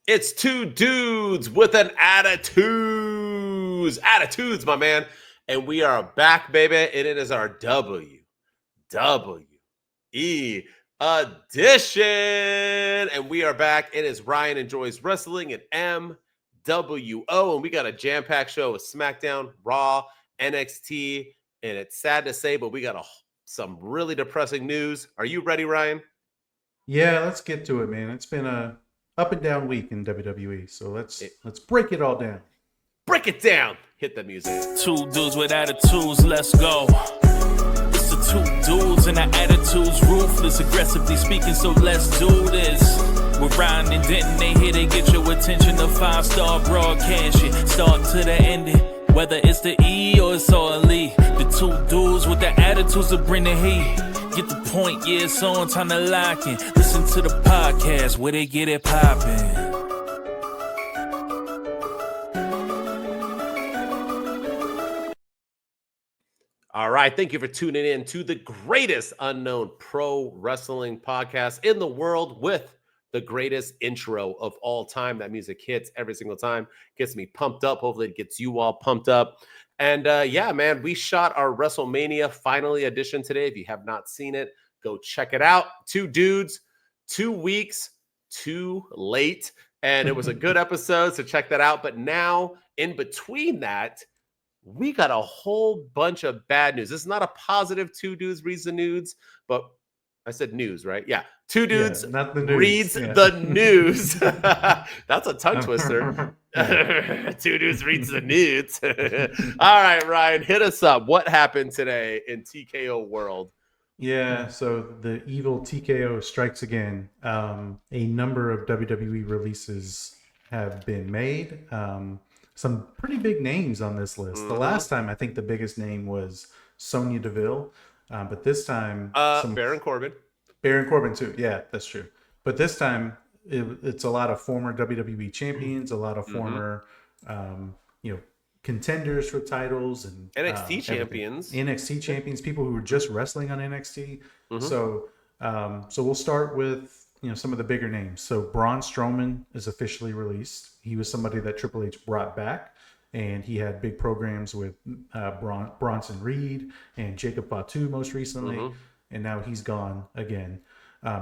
It's two dudes with an attitudes, my man. And we are back, baby. And it is our WWE edition. And we are back. It is Ryan Enjoys Wrestling and MWO. And we got a jam-packed show with SmackDown, Raw, NXT. And it's sad to say, but we got some really depressing news. Are you ready, Ryan? Yeah, let's get to it, man. It's been a up and down week in WWE, so let's break it all down. Break it down. Hit the music. Two dudes with attitudes, let's go. It's the two dudes and our attitudes, ruthless, aggressively speaking, so let's do this. With Ryan and Denton, they here to get your attention. The 5-star broadcast shit, start to the ending. Whether it's the E or it's all E, the two dudes with the attitudes that bring the heat. Get the point, yeah, it's on, time to lock in. Listen to the podcast where they get it poppin'. All right, thank you for tuning in to the greatest unknown pro wrestling podcast in the world with the greatest intro of all time. That music hits every single time, gets me pumped up. Hopefully it gets you all pumped up. And yeah, man, we shot our WrestleMania finally edition today. If you have not seen it, go check it out. Two dudes, 2 weeks too late. And it was a good episode, so check that out. But now, in between that, we got a whole bunch of bad news. This is not a positive two dudes reads the news, but I said news, right? Yeah. Two dudes reads the news. That's a tongue twister. Two dudes reads the news. All right, Ryan, hit us up. What happened today in TKO world? Yeah, so the evil TKO strikes again. A number of WWE releases have been made. Some pretty big names on this list. The last time, I think the biggest name was Sonya Deville. But this time... Baron Corbin. Baron Corbin, too. Yeah, that's true. But this time, it's a lot of former WWE champions, a lot of former, contenders for titles. And NXT champions. NXT champions, people who were just wrestling on NXT. So we'll start with, some of the bigger names. So Braun Strowman is officially released. He was somebody that Triple H brought back. And he had big programs with Bronson Reed and Jacob Fatu most recently. And now he's gone again.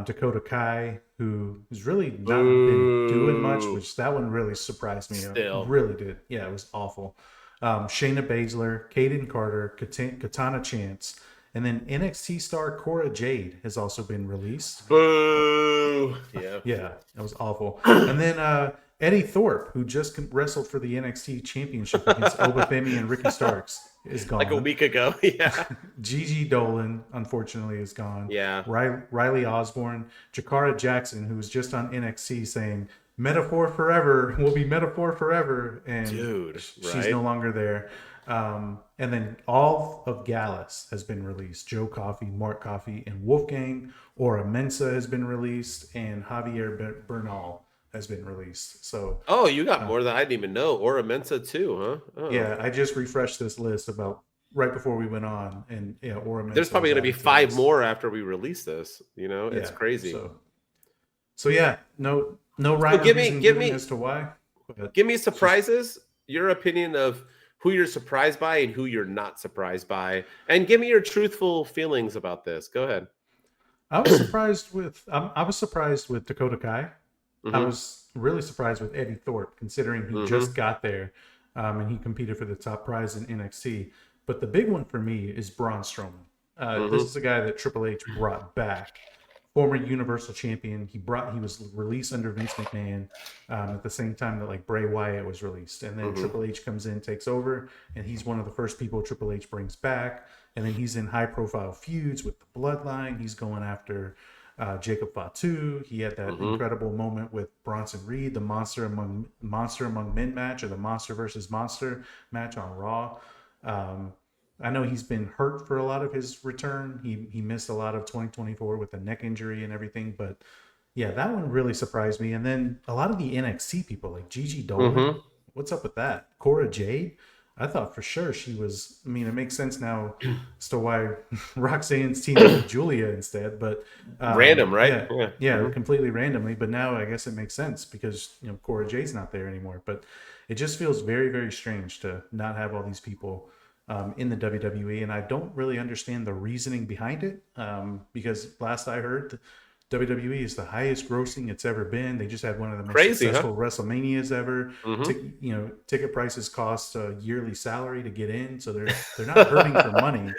Dakota Kai, who has really not been doing much, which that one really surprised me. Still. It really did. Yeah, it was awful. Shayna Baszler, Kayden Carter, Katana Chance, and then NXT star Cora Jade has also been released. Boo! Yeah. Yeah, that was awful. And then Eddy Thorpe, who just wrestled for the NXT Championship against Obafemi and Ricky Starks, is gone. Like a week ago, yeah. Gigi Dolin, unfortunately, is gone. Yeah. Riley Osborne, Jakara Jackson, who was just on NXT saying, "Metaphor forever, will be metaphor forever," and she's no longer there. And then all of Gallus has been released. Joe Coffey, Mark Coffey, and Wolfgang. Oro Mensah has been released, and Javier Bernal has been released. So you got more than I didn't even know. Oro Mensah too, huh? Oh. Yeah, I just refreshed this list about right before we went on, and Oro Mensah. There's probably going to be 5 more after we release this. It's crazy. So yeah, no rhyme or reason as to why. Give me surprises. Your opinion of who you're surprised by and who you're not surprised by, and give me your truthful feelings about this. Go ahead. I was surprised with Dakota Kai. I was really surprised with Eddy Thorpe, considering he just got there and he competed for the top prize in NXT. But the big one for me is Braun Strowman. This is a guy that Triple H brought back, former Universal Champion. He was released under Vince McMahon at the same time that Bray Wyatt was released, and then Triple H comes in, takes over, and he's one of the first people Triple H brings back. And then he's in high-profile feuds with the Bloodline. He's going after Jacob Fatu. He had that incredible moment with Bronson Reed, the Monster Among Men match, or the Monster versus Monster match on Raw. I know he's been hurt for a lot of his return. He missed a lot of 2024 with a neck injury and everything. But yeah, that one really surprised me. And then a lot of the NXT people, like Gigi Dolin, what's up with that? Cora Jade. I thought for sure she was. I mean, it makes sense now as to why Roxanne's teaming with Julia instead. But random, right? Yeah, completely randomly. But now I guess it makes sense because Cora Jay's not there anymore. But it just feels very, very strange to not have all these people in the WWE, and I don't really understand the reasoning behind it. Because last I heard, WWE is the highest grossing it's ever been. They just had one of the most successful WrestleManias ever. Ticket prices cost a yearly salary to get in, so they're not hurting for money.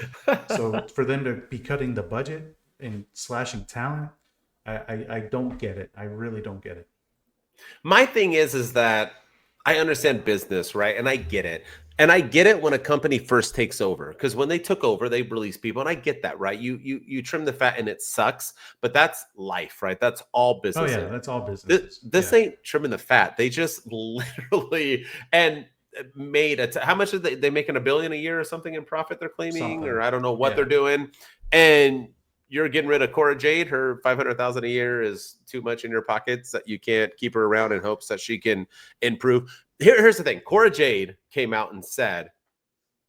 So for them to be cutting the budget and slashing talent, I don't get it. I really don't get it. My thing is that I understand business, right? And I get it. And I get it when a company first takes over, because when they took over, they released people, and I get that, right? You trim the fat, and it sucks, but that's life, right? That's all business. Oh yeah, that's all business. This ain't trimming the fat. They just literally made how much are they making $1 billion a year or something in profit? They're claiming, or I don't know what they're doing, and you're getting rid of Cora Jade. Her $500,000 a year is too much in your pockets that you can't keep her around in hopes that she can improve. Here's the thing. Cora Jade came out and said,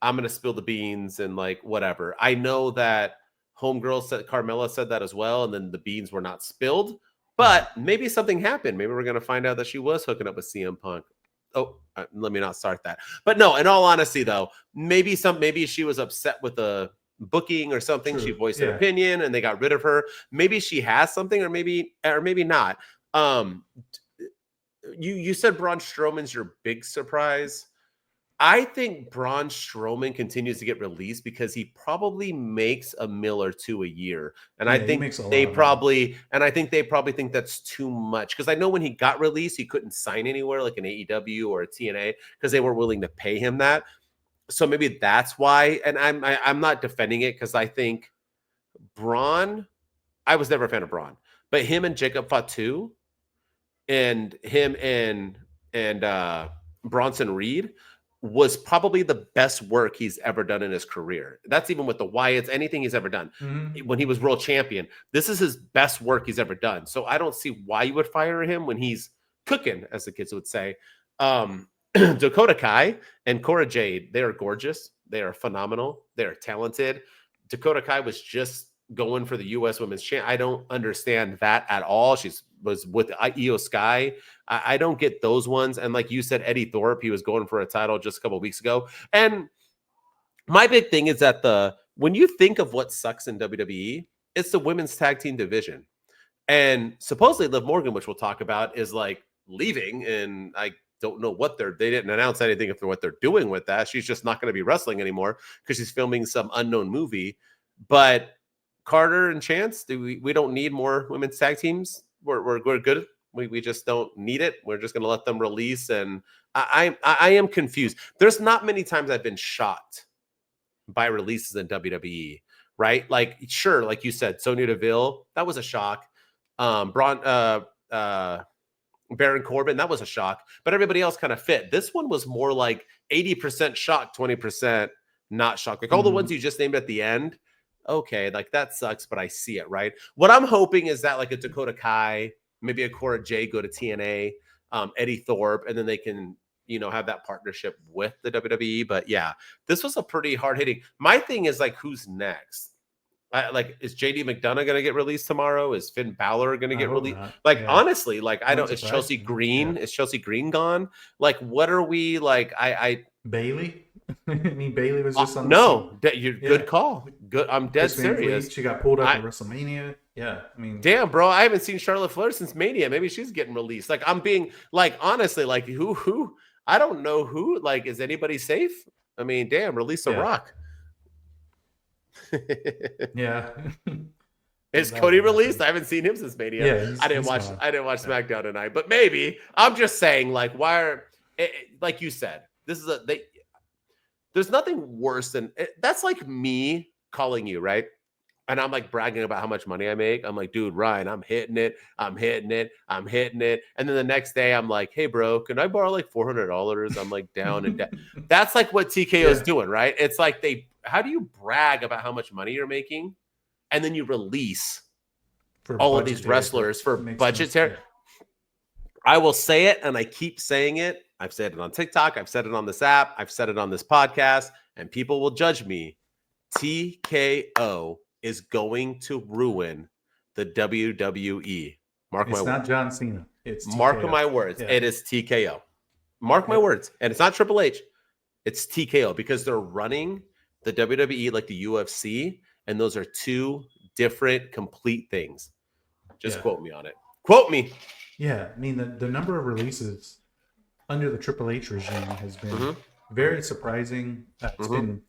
I'm going to spill the beans and like whatever. I know that Homegirl said, Carmella said that as well, and then the beans were not spilled. But maybe something happened. Maybe we're going to find out that she was hooking up with CM Punk. Oh, let me not start that. But no, in all honesty, though, maybe she was upset with the booking or something. True. She voiced an opinion and they got rid of her. Maybe she has something, or maybe not. You said Braun Strowman's your big surprise. I think Braun Strowman continues to get released because he probably makes $1 million or $2 million a year, and I think they probably think that's too much, because I know when he got released, he couldn't sign anywhere like an AEW or a TNA because they weren't willing to pay him that. So maybe that's why. And I'm not defending it, because I think Braun. I was never a fan of Braun, but him and Jacob Fatu, and him and Bronson Reed was probably the best work he's ever done in his career. That's even with the Wyatts, anything he's ever done. When he was world champion, this is his best work he's ever done. So I don't see why you would fire him when he's cooking, as the kids would say. Dakota Kai and Cora Jade, they are gorgeous. They are phenomenal. They are talented. Dakota Kai was just going for the U.S. Women's Champ. I don't understand that at all. She was with Io Sky. I don't get those ones. And like you said, Eddy Thorpe, he was going for a title just a couple of weeks ago. And my big thing is that when you think of what sucks in WWE, it's the women's tag team division. And supposedly Liv Morgan, which we'll talk about, is like leaving. And I don't know what they didn't announce anything for what they're doing with that. She's just not going to be wrestling anymore because she's filming some unknown movie. But Carter and Chance, we don't need more women's tag teams. We're good. We just don't need it. We're just going to let them release. And I am confused. There's not many times I've been shocked by releases in WWE, right? Like, sure, like you said, Sonya Deville, that was a shock. Baron Corbin, that was a shock. But everybody else kind of fit. This one was more like 80% shock, 20% not shocked. Like all the ones you just named at the end. Okay, like that sucks, but I see it, right? What I'm hoping is that like a Dakota Kai, maybe a Cora Jade go to TNA, Eddy Thorpe, and then they can, have that partnership with the WWE. But yeah, this was a pretty hard hitting. My thing is like, who's next? Is JD McDonough going to get released tomorrow? Is Finn Balor going to get released? Honestly, like I don't. Is Chelsea Green? Yeah. Is Chelsea Green gone? Like, what are we like? Bailey. I mean, Bailey was just on. Good call. Good. I'm dead serious. She got pulled up at WrestleMania. Yeah, I mean, damn, bro, I haven't seen Charlotte Flair since Mania. Maybe she's getting released. Like, I'm being like, honestly, like who? I don't know who. Like, is anybody safe? I mean, damn, release a Rock. Yeah. Is Cody released? I haven't seen him since Mania. Yeah, I didn't watch SmackDown tonight. But maybe I'm just saying, like, why are like you said, this is there's nothing worse than that's like me calling you, right? And I'm like bragging about how much money I make. I'm like, dude, Ryan, I'm hitting it. And then the next day I'm like, hey, bro, can I borrow like $400? I'm like down and down. That's like what TKO is doing, right? It's like how do you brag about how much money you're making? And then you release all of these wrestlers for budgetary. I will say it, and I keep saying it. I've said it on TikTok. I've said it on this app. I've said it on this podcast, and people will judge me. TKO is going to ruin the WWE. Mark my words. It's not John Cena. It's TKO. Mark my words. Yeah. It is TKO. Mark my words. And it's not Triple H. It's TKO because they're running the WWE like the UFC, and those are two different, complete things. Just quote me on it. Quote me. Yeah, I mean, the number of releases under the Triple H regime has been very surprising.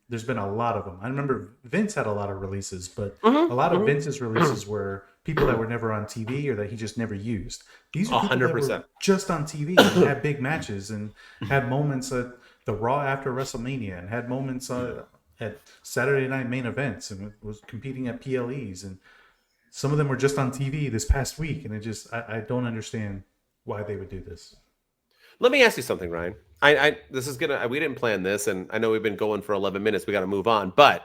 There's been a lot of them. I remember Vince had a lot of releases, but a lot of Vince's releases were people that were never on TV or that he just never used. These are people 100%. That were just on TV and had big matches and had moments at the Raw after WrestleMania and had moments at Saturday Night Main Events and was competing at PLEs, and some of them were just on TV this past week, and I don't understand why they would do this. Let me ask you something, Ryan. We didn't plan this, and I know we've been going for 11 minutes. We got to move on, but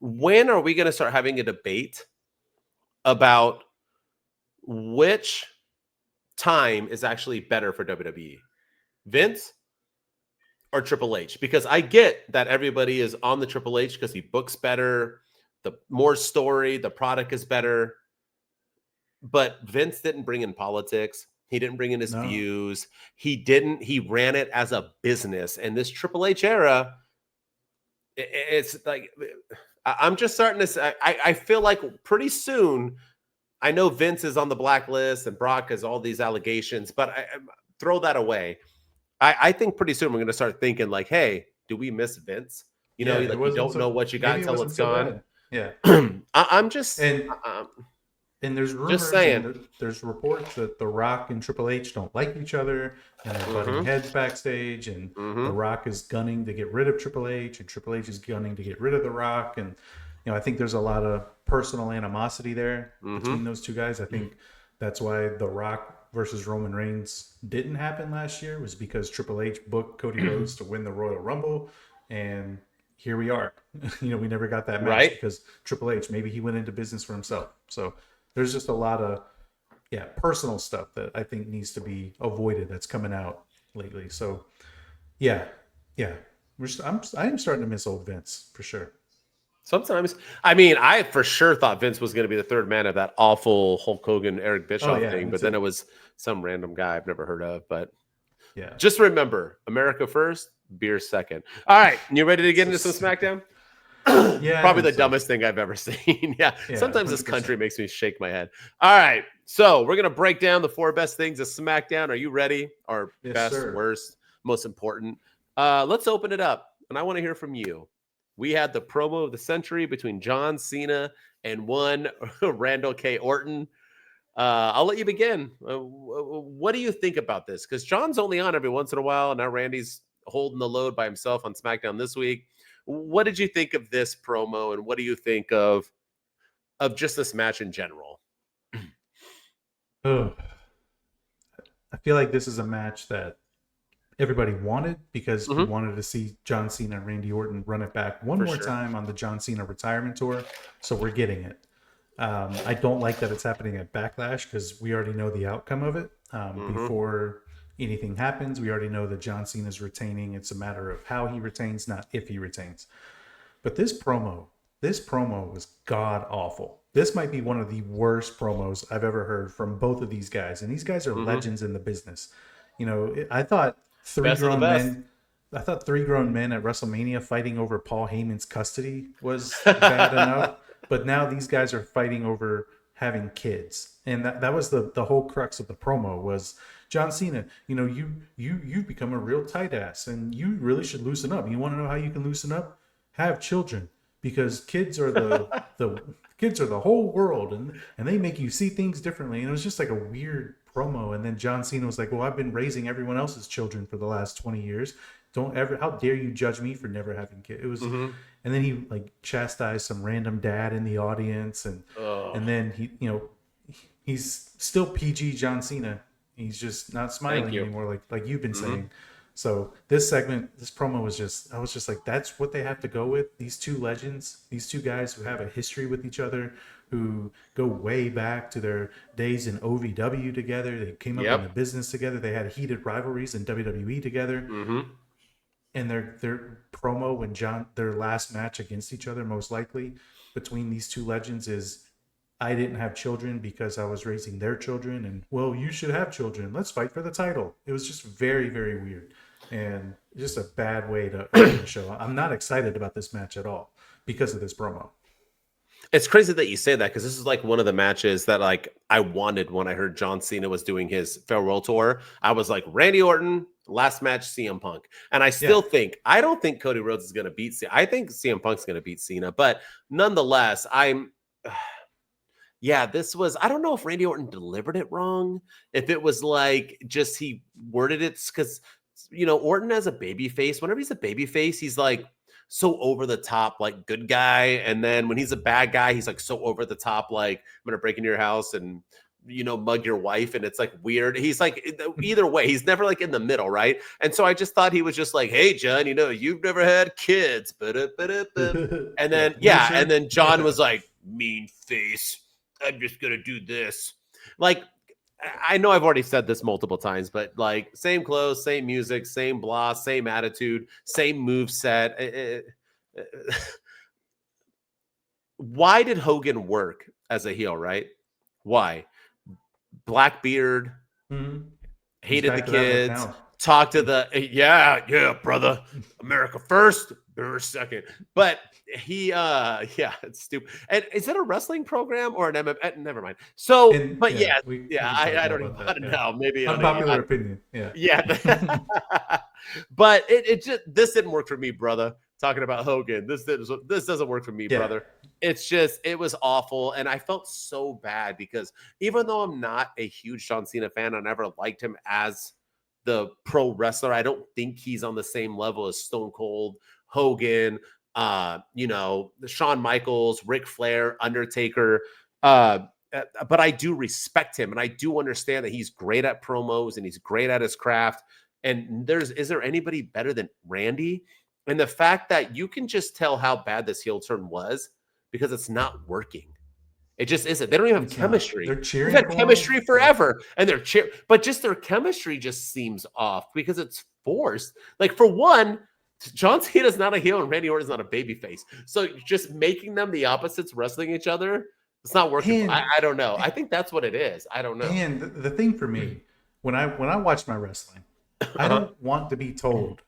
when are we going to start having a debate about which time is actually better for WWE? Vince or Triple H? Because I get that everybody is on the Triple H because he books better, the more story, the product is better. But Vince didn't bring in politics. He didn't bring in his views. He ran it as a business. And this Triple H era, it's like, I'm just starting to say, I feel like pretty soon, I know Vince is on the blacklist and Brock has all these allegations, but throw that away. I think pretty soon we're going to start thinking like, hey, do we miss Vince? You know, like you don't know what you got until it's gone. Yeah. I'm just... And there's rumors, just saying. And there's reports that The Rock and Triple H don't like each other and they're butting heads backstage, and The Rock is gunning to get rid of Triple H and Triple H is gunning to get rid of The Rock. And, you know, I think there's a lot of personal animosity there between those two guys. I think that's why The Rock versus Roman Reigns didn't happen last year, was because Triple H booked Cody Rhodes to win the Royal Rumble, and here we are. You know, we never got that match because Triple H, maybe he went into business for himself. So there's just a lot of personal stuff that I think needs to be avoided that's coming out lately. So I am starting to miss old Vince for sure. Sometimes, I mean, I for sure thought Vince was going to be the third man of that awful Hulk Hogan, Eric Bischoff thing, but then it was some random guy I've never heard of. But just remember, America first, beer second. All right, you ready to get into some SmackDown? Probably the dumbest thing I've ever seen. Sometimes 100%. This country makes me shake my head. All right, so we're going to break down the 4 best things of SmackDown. Are you ready? Our best, worst, most important. Let's open it up, and I want to hear from you. We had the promo of the century between John Cena and one Randall K. Orton. I'll let you begin. What do you think about this? Because John's only on every once in a while, and now Randy's holding the load by himself on SmackDown this week. What did you think of this promo, and what do you think of just this match in general? I feel like this is a match that everybody wanted because we wanted to see John Cena and Randy Orton run it back one more time on the John Cena retirement tour. So we're getting it. I don't like that it's happening at Backlash because we already know the outcome of it. Before anything happens, we already know that John Cena's retaining. It's a matter of how he retains, not if he retains. But this promo was god awful. This might be one of the worst promos I've ever heard from both of these guys. And these guys are legends in the business. You know, I thought three grown men at WrestleMania fighting over Paul Heyman's custody was bad enough. But now these guys are fighting over having kids. And that was the whole crux of the promo was John Cena, you know, you've become a real tight ass and you really should loosen up. You want to know how you can loosen up? Have children, because kids are the kids are the whole world and they make you see things differently. And it was just like a weird promo. And then John Cena was like, well, I've been raising everyone else's children for the last 20 years. How dare you judge me for never having kids? It was, and then he like chastised some random dad in the audience. And then he, you know, he's still PG John Cena. He's just not smiling anymore, like you've been saying. So this promo was I was just like, that's what they have to go with. These two legends, these two guys who have a history with each other, who go way back to their days in OVW together. They came up in the business together. They had heated rivalries in WWE together. And their promo when their last match against each other, most likely between these two legends, is, I didn't have children because I was raising their children, and well, you should have children. Let's fight for the title. It was just very, very weird, and just a bad way to open the show. I'm not excited about this match at all because of this promo. It's crazy that you say that, because this is like one of the matches that like I wanted when I heard John Cena was doing his farewell tour. I was like, Randy Orton, last match, CM Punk. And I still think, I don't think Cody Rhodes is going to beat Cena. I think CM Punk's going to beat Cena. But nonetheless, this was, I don't know if Randy Orton delivered it wrong. If it was like just he worded it, because, Orton as a baby face, whenever he's a baby face, he's like, so over the top, like good guy. And then when he's a bad guy, he's like so over the top, like I'm going to break into your house and, mug your wife. And it's like weird. He's like, either way, he's never like in the middle. Right. And so I just thought he was just like, hey, John, you've never had kids. And then, and then John was like, mean face. I'm just going to do this. Like, I know I've already said this multiple times, but like same clothes, same music, same blah, same attitude, same move set. Why did Hogan work as a heel, right? Why? Black beard, hated the kids, talked to the, brother, America first, or second. But he it's stupid. And is it a wrestling program or an MMA? Never mind. So I don't even know. Maybe unpopular opinion. But it just, this didn't work for me, brother. Talking about Hogan, this doesn't work for me, brother. It's just, it was awful, and I felt so bad because even though I'm not a huge John Cena fan, I never liked him as the pro wrestler. I don't think he's on the same level as Stone Cold, Hogan, Shawn Michaels, Ric Flair, Undertaker. But I do respect him, and I do understand that he's great at promos and he's great at his craft. And is there anybody better than Randy? And the fact that you can just tell how bad this heel turn was because it's not working. It just isn't. They don't even have chemistry. They're cheering. They've had chemistry forever, and they're cheering, but just their chemistry just seems off because it's forced. Like, for one, John Cena is not a heel and Randy Orton is not a babyface. So just making them the opposites wrestling each other, it's not working. I don't know. I think that's what it is. I don't know. And the thing for me, when I watch my wrestling, I don't want to be told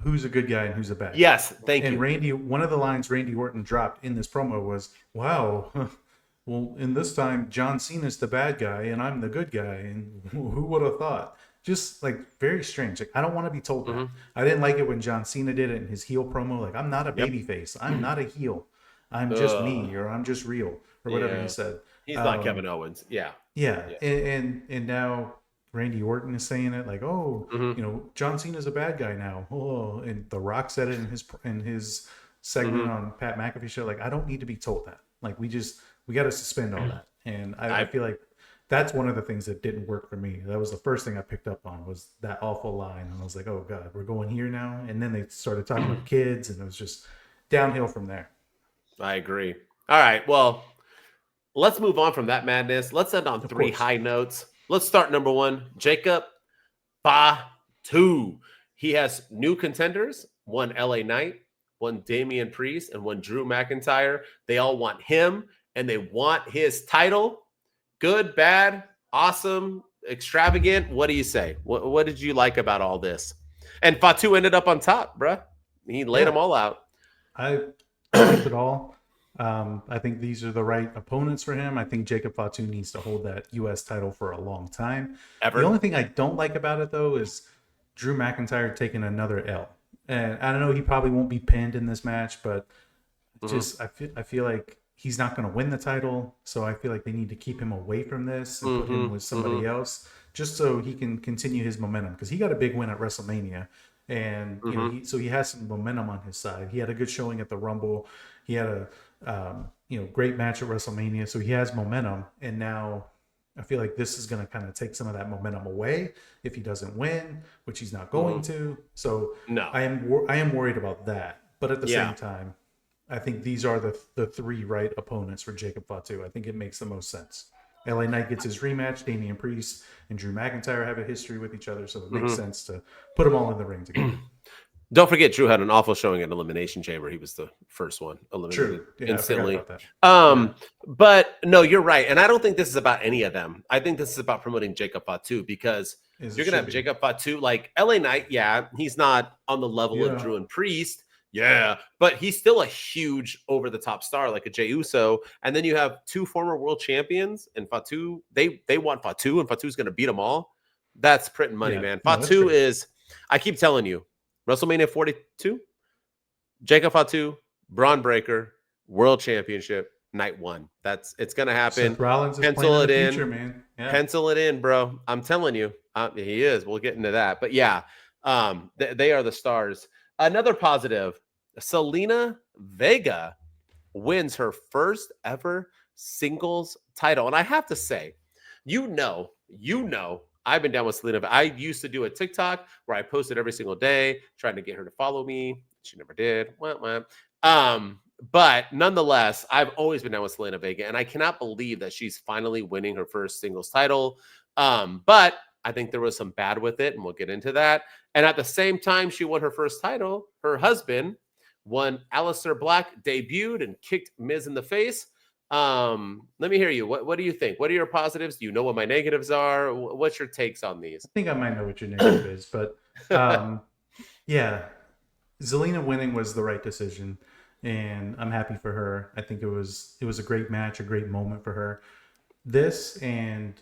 who's a good guy and who's a bad guy. Yes, thank you. And one of the lines Randy Orton dropped in this promo was, wow, well, in this time, John Cena's the bad guy and I'm the good guy. And who would have thought? Just like very strange. Like, I don't want to be told that. I didn't like it when John Cena did it in his heel promo. Like, I'm not a baby face. I'm not a heel. I'm just me, or I'm just real, or whatever he said. He's not Kevin Owens. Yeah. And now Randy Orton is saying it like, John Cena's a bad guy now. Oh, and The Rock said it in his segment on Pat McAfee show. Like, I don't need to be told that. Like, we got to suspend all that. And I feel like that's one of the things that didn't work for me. That was the first thing I picked up on, was that awful line. And I was like, oh God, we're going here now. And then they started talking about kids, and it was just downhill from there. I agree. All right. Well, let's move on from that madness. Let's end on three high notes. Let's start number one. Jacob Fatu. He has new contenders, one LA Knight, one Damian Priest, and one Drew McIntyre. They all want him, and they want his title. Good, bad, awesome, extravagant. What do you say? What did you like about all this? And Fatu ended up on top, bruh. He laid them all out. I liked it all. I think these are the right opponents for him. I think Jacob Fatu needs to hold that U.S. title for a long time. The only thing I don't like about it, though, is Drew McIntyre taking another L. And I don't know, he probably won't be pinned in this match, but just I feel like he's not going to win the title. So I feel like they need to keep him away from this and put him with somebody else, just so he can continue his momentum. Because he got a big win at WrestleMania. And so he has some momentum on his side. He had a good showing at the Rumble. He had a great match at WrestleMania. So he has momentum. And now I feel like this is going to kind of take some of that momentum away if he doesn't win, which he's not going to. So no, I am worried about that. But at the same time, I think these are the three right opponents for Jacob Fatu. I think it makes the most sense. LA Knight gets his rematch. Damian Priest and Drew McIntyre have a history with each other, so it makes sense to put them all in the ring together. Don't forget, Drew had an awful showing at Elimination Chamber. He was the first one eliminated instantly. I forgot about that. But no, you're right. And I don't think this is about any of them. I think this is about promoting Jacob Fatu because you're going to have Jacob Fatu. Like LA Knight, he's not on the level of Drew and Priest. Yeah, but he's still a huge over-the-top star like a Jey Uso. And then you have two former world champions and Fatu. They want Fatu, and Fatu's going to beat them all. That's printing money, man. Fatu is, I keep telling you, WrestleMania 42, Jacob Fatu, Braun Breaker, World Championship, Night 1. It's going to happen. Seth Rollins is Pencil it in, future, man. Yeah. Pencil it in, bro. I'm telling you, he is. We'll get into that, but yeah, they are the stars. Another positive: Zelina Vega wins her first ever singles title, and I have to say, you know. I've been down with Zelina. I used to do a TikTok where I posted every single day, trying to get her to follow me. She never did. But nonetheless, I've always been down with Zelina Vega, and I cannot believe that she's finally winning her first singles title. But I think there was some bad with it, and we'll get into that. And at the same time she won her first title, her husband won. Aleister Black debuted and kicked Miz in the face. Let me hear you. What do you think? What are your positives? Do you know what my negatives are? What's your takes on these? I think I might know what your negative is, but yeah, Zelina winning was the right decision, and I'm happy for her. I think it was a great match, a great moment for her. This and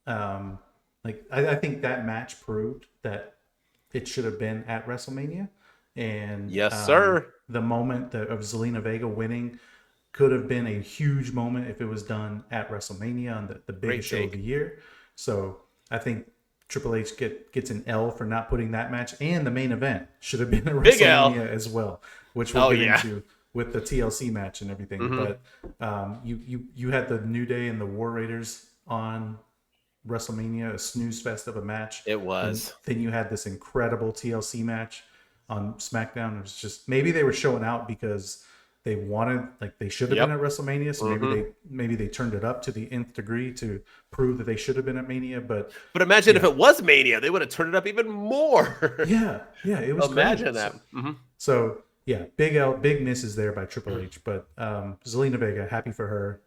I think that match proved that it should have been at WrestleMania. And yes, sir. The moment of Zelina Vega winning could have been a huge moment if it was done at WrestleMania on the biggest show of the year. So I think Triple H gets an L for not putting that match, and the main event should have been at WrestleMania as well, which we'll get into with the TLC match and everything. But you had the New Day and the War Raiders on WrestleMania, a snooze fest of a match. It was. And then you had this incredible TLC match on SmackDown. It was just, maybe they were showing out because they wanted, like, they should have been at WrestleMania, so maybe they turned it up to the nth degree to prove that they should have been at Mania. But imagine if it was Mania, they would have turned it up even more. It was imagine great. that. So yeah, big misses there by Triple H, but Zelina Vega, happy for her.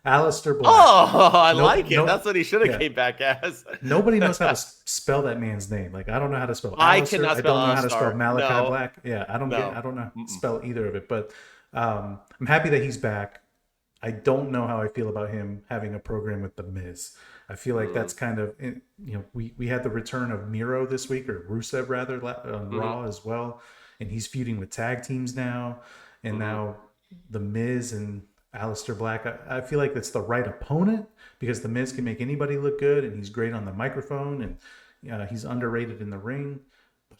Aleister Black. Oh, I like it. That's what he should have came back as. Nobody knows how to spell that man's name. Like, I don't know how to spell Aleister. I cannot spell. I don't know how to spell Malachi Black. Yeah, I don't know how to spell either of it. But I'm happy that he's back. I don't know how I feel about him having a program with The Miz. I feel like that's kind of, we had the return of Miro this week, or Rusev rather, on Raw as well, and he's feuding with tag teams now, and now The Miz and Aleister Black. I feel like that's the right opponent because The Miz can make anybody look good, and he's great on the microphone, and he's underrated in the ring. But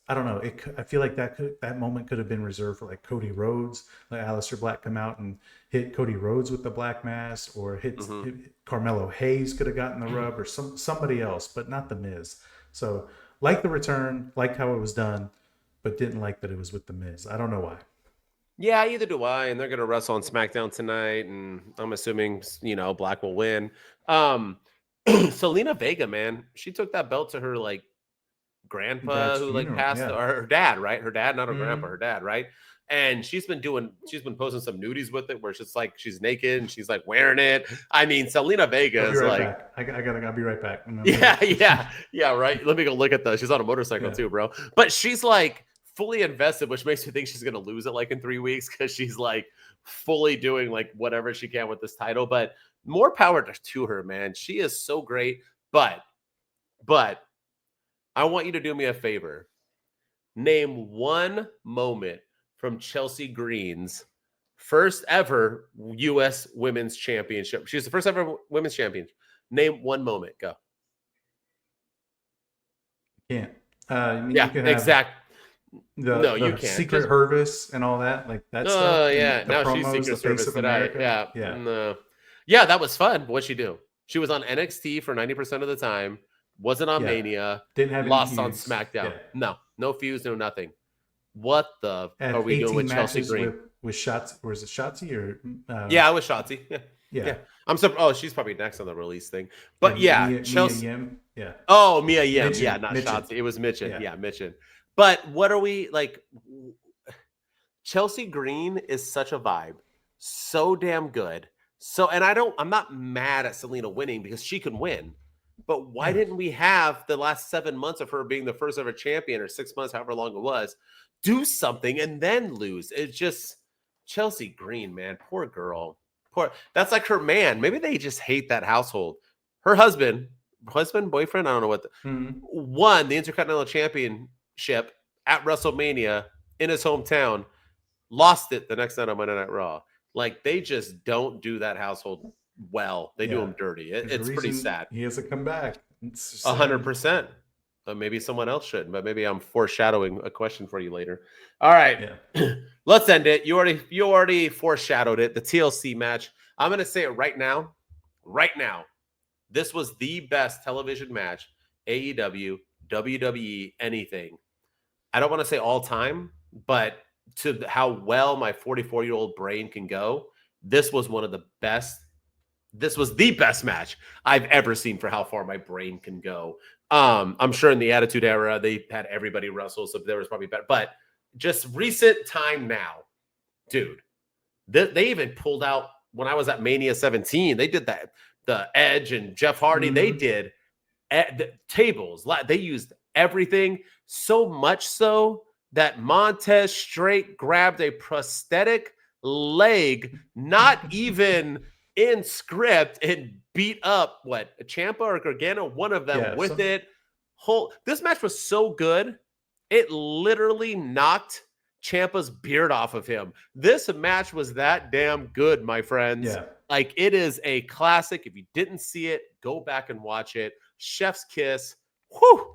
I don't know. I feel like that moment could have been reserved for like Cody Rhodes. Like Aleister Black come out and hit Cody Rhodes with the Black Mass, or hit Carmelo Hayes could have gotten the rub, or somebody else, but not The Miz. So like the return, liked how it was done, but didn't like that it was with The Miz. I don't know why. Yeah, either do I. And they're going to wrestle on SmackDown tonight, and I'm assuming Black will win. Zelina Vega, man, she took that belt to her like grandpa who like passed, or her dad, right? Her dad, not her grandpa, her dad, right? And she's been posting some nudies with it where it's just like she's naked and she's like wearing it. I mean, Zelina Vega is like, I'll be right back. Yeah, right. Let me go look at those. She's on a motorcycle too, bro. But she's like fully invested, which makes me think she's gonna lose it like in 3 weeks because she's like fully doing like whatever she can with this title. But more power to her, man. She is so great. But I want you to do me a favor. Name one moment from Chelsea Green's first ever U.S. Women's Championship. She's the first ever Women's Champion. Name one moment. Go. Can't. Exactly. You can't. Secret Hervis and all that, like that stuff. Oh yeah, now she's Secret Service tonight. Yeah, that was fun. What'd she do? She was on NXT for 90% of the time. Wasn't on Mania. Didn't have lost any on feuds. SmackDown. No feuds, no nothing. What the are we doing with Chelsea Green? With Shotzi, or is it Shotzi or? Yeah, with Shotzi. Yeah. I'm surprised. Oh, she's probably next on the release thing. But Chelsea. Mia Yim. Yeah. Oh, Mia Yim. Mitchin. Yeah, not Mitchin. Shotzi. It was Mitchin. Yeah, Mitchin. But what are we like? Chelsea Green is such a vibe, so damn good. So, and I'm not mad at Zelina winning because she can win. But why didn't we have the last 7 months of her being the first ever champion, or 6 months, however long it was, do something and then lose? It's just Chelsea Green, man. Poor girl. That's like her man. Maybe they just hate that household. Her husband, boyfriend, I don't know what, won the Intercontinental Championship at WrestleMania in his hometown, lost it the next night on Monday Night Raw. Like, they just don't do that household well. They do him dirty. It's pretty sad. He has to come back. 100%. Maybe someone else should, but maybe I'm foreshadowing a question for you later. All right. Yeah. Let's end it. You already foreshadowed it. The TLC match. I'm going to say it right now. Right now. This was the best television match, AEW, WWE, anything. I don't want to say all time, but to how well my 44-year-old brain can go, this was one of the best. This was the best match I've ever seen for how far my brain can go. I'm sure in the Attitude Era, they had everybody wrestle, so there was probably better. But just recent time now, dude, they even pulled out when I was at Mania 17. They did that. The Edge and Jeff Hardy, they did the tables. They used everything, so much so that Montez straight grabbed a prosthetic leg, not even in script, and beat up Ciampa or Gargano, one of them with it. This match was so good, it literally knocked Ciampa's beard off of him. This match was that damn good, my friends. Yeah. Like, it is a classic. If you didn't see it, go back and watch it. Chef's kiss. Whew.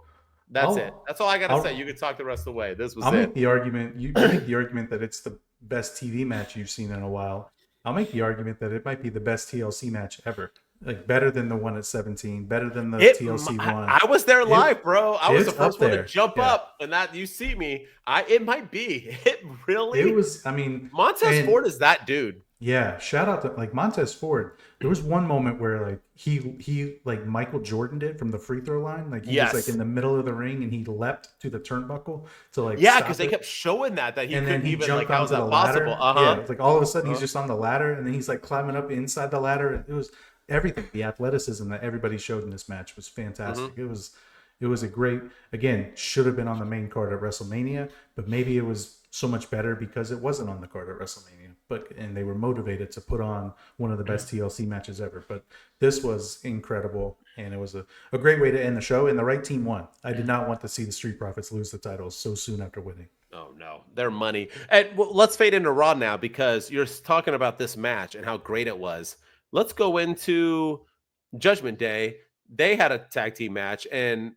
That's it. That's all I gotta say. You can talk the rest of the way. This was I'll make the argument. You make the argument that it's the best TV match you've seen in a while. I'll make the argument that it might be the best TLC match ever. Like, better than the one at 17, better than the TLC one. I was there live, bro. I was the first one to jump up, and that you see me. It might be. It really. It was. I mean, Montez Ford is that dude. Yeah, shout out to Montez Ford. There was one moment where he like Michael Jordan did from the free throw line. Like, he was in the middle of the ring and he leapt to the turnbuckle to because they kept showing that he couldn't even how's that possible? Yeah, it's like all of a sudden he's just on the ladder and then he's like climbing up inside the ladder. It was everything. The athleticism that everybody showed in this match was fantastic. It was a great, again, should have been on the main card at WrestleMania, but maybe it was so much better because it wasn't on the card at WrestleMania. And they were motivated to put on one of the best TLC matches ever. But this was incredible, and it was a great way to end the show. And the right team won. I did not want to see the Street Profits lose the titles so soon after winning. Oh no, their money. And let's fade into Raw now, because you're talking about this match and how great it was. Let's go into Judgment Day. They had a tag team match, and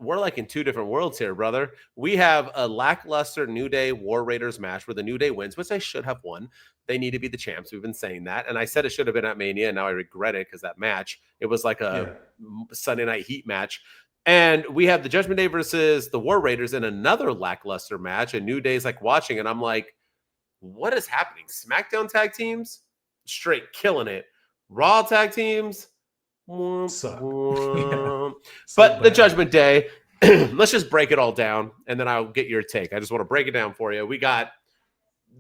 we're like in two different worlds here, brother. We have a lackluster New Day War Raiders match where the New Day wins, which they should have won. They need to be the champs. We've been saying that. And I said it should have been at Mania, and now I regret it because that match, it was like a Sunday Night Heat match. And we have the Judgment Day versus the War Raiders in another lackluster match. And New Day's like watching, and I'm like, what is happening? SmackDown tag teams, straight killing it. Raw tag teams, suck. But the Judgment Day, let's just break it all down, and then I'll get your take. I just want to break it down for you. We got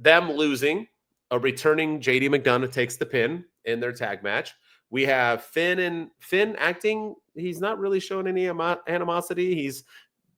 them losing, a returning JD McDonough takes the pin in their tag match. We have Finn acting. He's not really showing any animosity. He's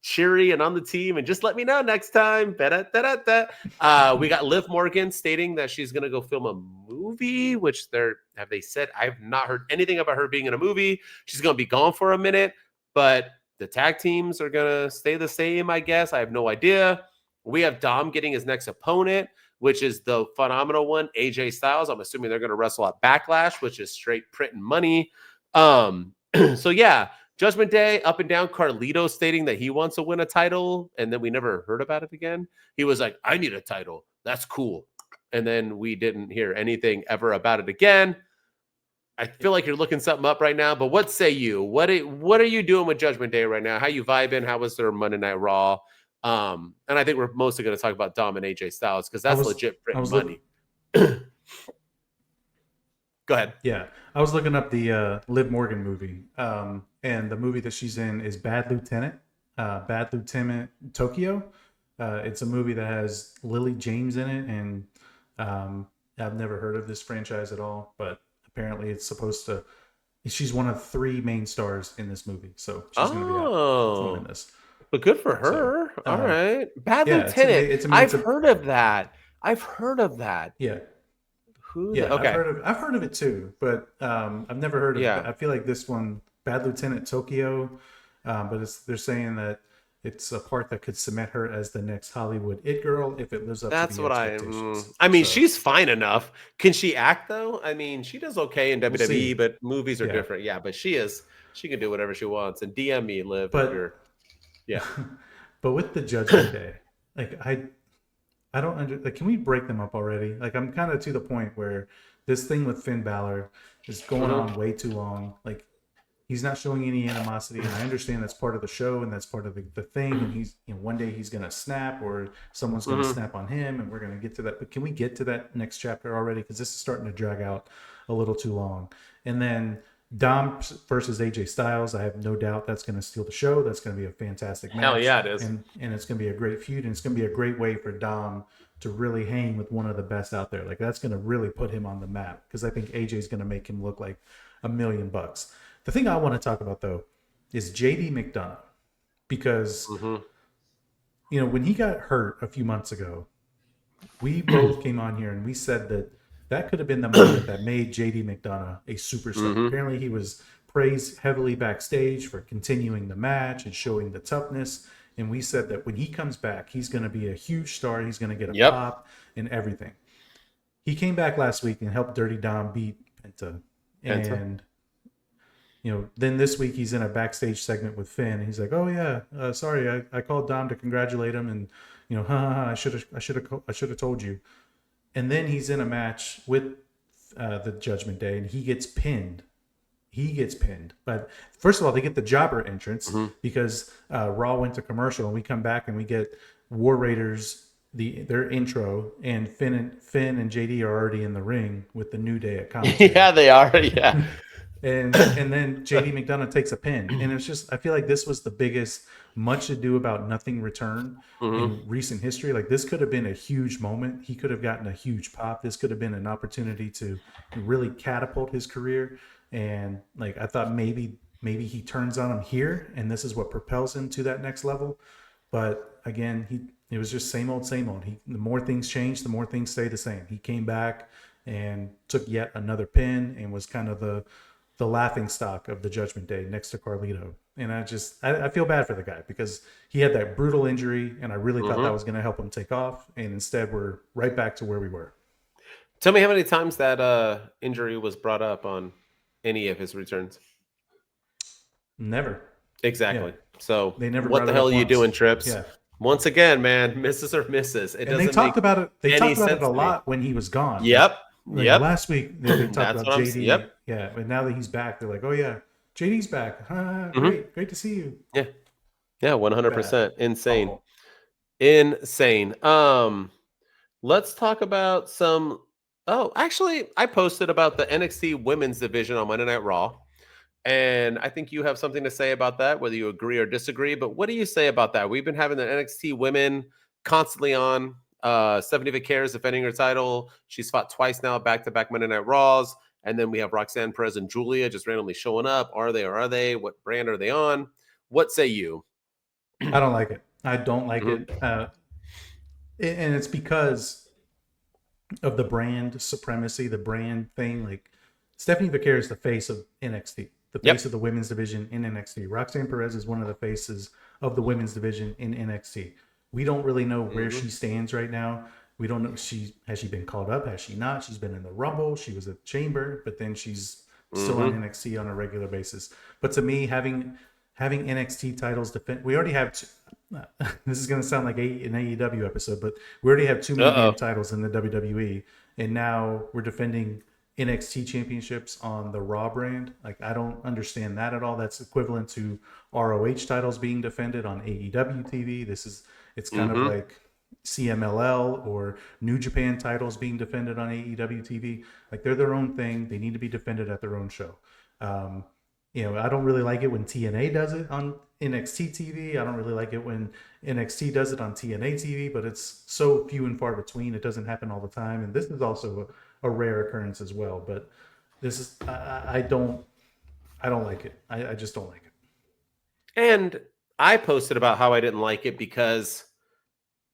cheery and on the team, and just let me know next time. We got Liv Morgan stating that she's going to go film a movie, which have they said? I've not heard anything about her being in a movie. She's going to be gone for a minute, but the tag teams are going to stay the same, I guess. I have no idea. We have Dom getting his next opponent, which is the phenomenal one, AJ Styles. I'm assuming they're going to wrestle at Backlash, which is straight printing money. So yeah, Judgment Day, up and down. Carlito stating that he wants to win a title, and then we never heard about it again. He was like, I need a title. That's cool. And then we didn't hear anything ever about it again. I feel like you're looking something up right now, but what say you? What are you doing with Judgment Day right now? How you vibing? How was their Monday Night Raw? And I think we're mostly going to talk about Dom and AJ Styles because that's legit printing money. Go ahead. Yeah, I was looking up the Liv Morgan movie, and the movie that she's in is Bad Lieutenant Tokyo. It's a movie that has Lily James in it, and I've never heard of this franchise at all, but apparently it's supposed to. She's one of 3 main stars in this movie, so she's going to be out in this. But good for her. So, all right, Bad Lieutenant. I've heard of that. Yeah. Okay. I've heard of it too, but I've never heard of it. I feel like this one, Bad Lieutenant Tokyo, but they're saying that it's a part that could cement her as the next Hollywood it girl if it lives up to the expectations. I mean, she's fine enough. Can she act though? I mean, she does okay in WWE, but movies are different. Yeah, but she can do whatever she wants. And DM me, Liv. But but with the Judgment Day, like I don't can we break them up already? Like I'm kind of to the point where this thing with Finn Balor is going on way too long. Like he's not showing any animosity, and I understand that's part of the show and that's part of the thing. And he's one day he's gonna snap or someone's gonna snap on him, and we're gonna get to that. But can we get to that next chapter already? Because this is starting to drag out a little too long. And then Dom versus AJ Styles, I have no doubt that's going to steal the show. That's going to be a fantastic match. Hell yeah, it is. And it's going to be a great feud, and it's going to be a great way for Dom to really hang with one of the best out there. Like that's going to really put him on the map because I think AJ is going to make him look like $1 million. The thing I want to talk about though is JD McDonough, because when he got hurt a few months ago, we both came on here and we said that could have been the moment that made JD McDonough a superstar. Apparently he was praised heavily backstage for continuing the match and showing the toughness. And we said that when he comes back, he's going to be a huge star. He's going to get a pop and everything. He came back last week and helped Dirty Dom beat Penta. And, then this week he's in a backstage segment with Finn. And he's like, oh yeah, sorry. I called Dom to congratulate him. And, I should have told you. And then he's in a match with the Judgment Day, and he gets pinned. But first of all, they get the jobber entrance because Raw went to commercial, and we come back and we get War Raiders their intro, and Finn and JD are already in the ring with the New Day at commentary. Yeah, they are. Yeah. And then JD McDonough takes a pin, and it's just I feel like this was the biggest much ado about nothing return in recent history. Like this could have been a huge moment. He could have gotten a huge pop. This could have been an opportunity to really catapult his career. And like I thought maybe he turns on him here, and this is what propels him to that next level. But again, it was just same old. The more things change, the more things stay the same. He came back and took yet another pin and was kind of the laughing stock of the Judgment Day next to Carlito. And I feel bad for the guy because he had that brutal injury, and I really thought that was going to help him take off. And instead we're right back to where we were. Tell me how many times that injury was brought up on any of his returns. Never. Exactly. Yeah. So they never. What the hell are you doing, Trips? Yeah. Once again, man, misses or misses. They talked about it. They talked about it a lot when he was gone. Yep. Last week they talked about JD. Yeah, but now that he's back, they're like, oh yeah, JD's back. Great to see you. Yeah. 100%. Insane. Insane. Let's talk about some. Oh, actually, I posted about the NXT Women's Division on Monday Night Raw, and I think you have something to say about that, whether you agree or disagree. But what do you say about that? We've been having the NXT women constantly on. Stephanie Vicaire is defending her title. She's fought twice now, back-to-back Monday Night Raws. And then we have Roxanne Perez and Julia just randomly showing up. Are they or are they? What brand are they on? What say you? I don't like it. I don't like it. And it's because of the brand supremacy, the brand thing. Like Stephanie Vicaire is the face of NXT, the face of the women's division in NXT. Roxanne Perez is one of the faces of the women's division in NXT. We don't really know where she stands right now. We don't know has she been called up? Has she not? She's been in the Rumble. She was at the Chamber, but then she's still on NXT on a regular basis. But to me, having NXT titles defend, we already have. This is going to sound like an AEW episode, but we already have 2 million titles in the WWE, and now we're defending NXT championships on the Raw brand. Like, I don't understand that at all. That's equivalent to ROH titles being defended on AEW TV. It's kind of like CMLL or New Japan titles being defended on AEW TV. Like, they're their own thing. They need to be defended at their own show. I don't really like it when TNA does it on NXT TV. I don't really like it when NXT does it on TNA TV, but it's so few and far between. It doesn't happen all the time. And this is also a rare occurrence as well. But this is, I don't like it. I just don't like it. And I posted about how I didn't like it because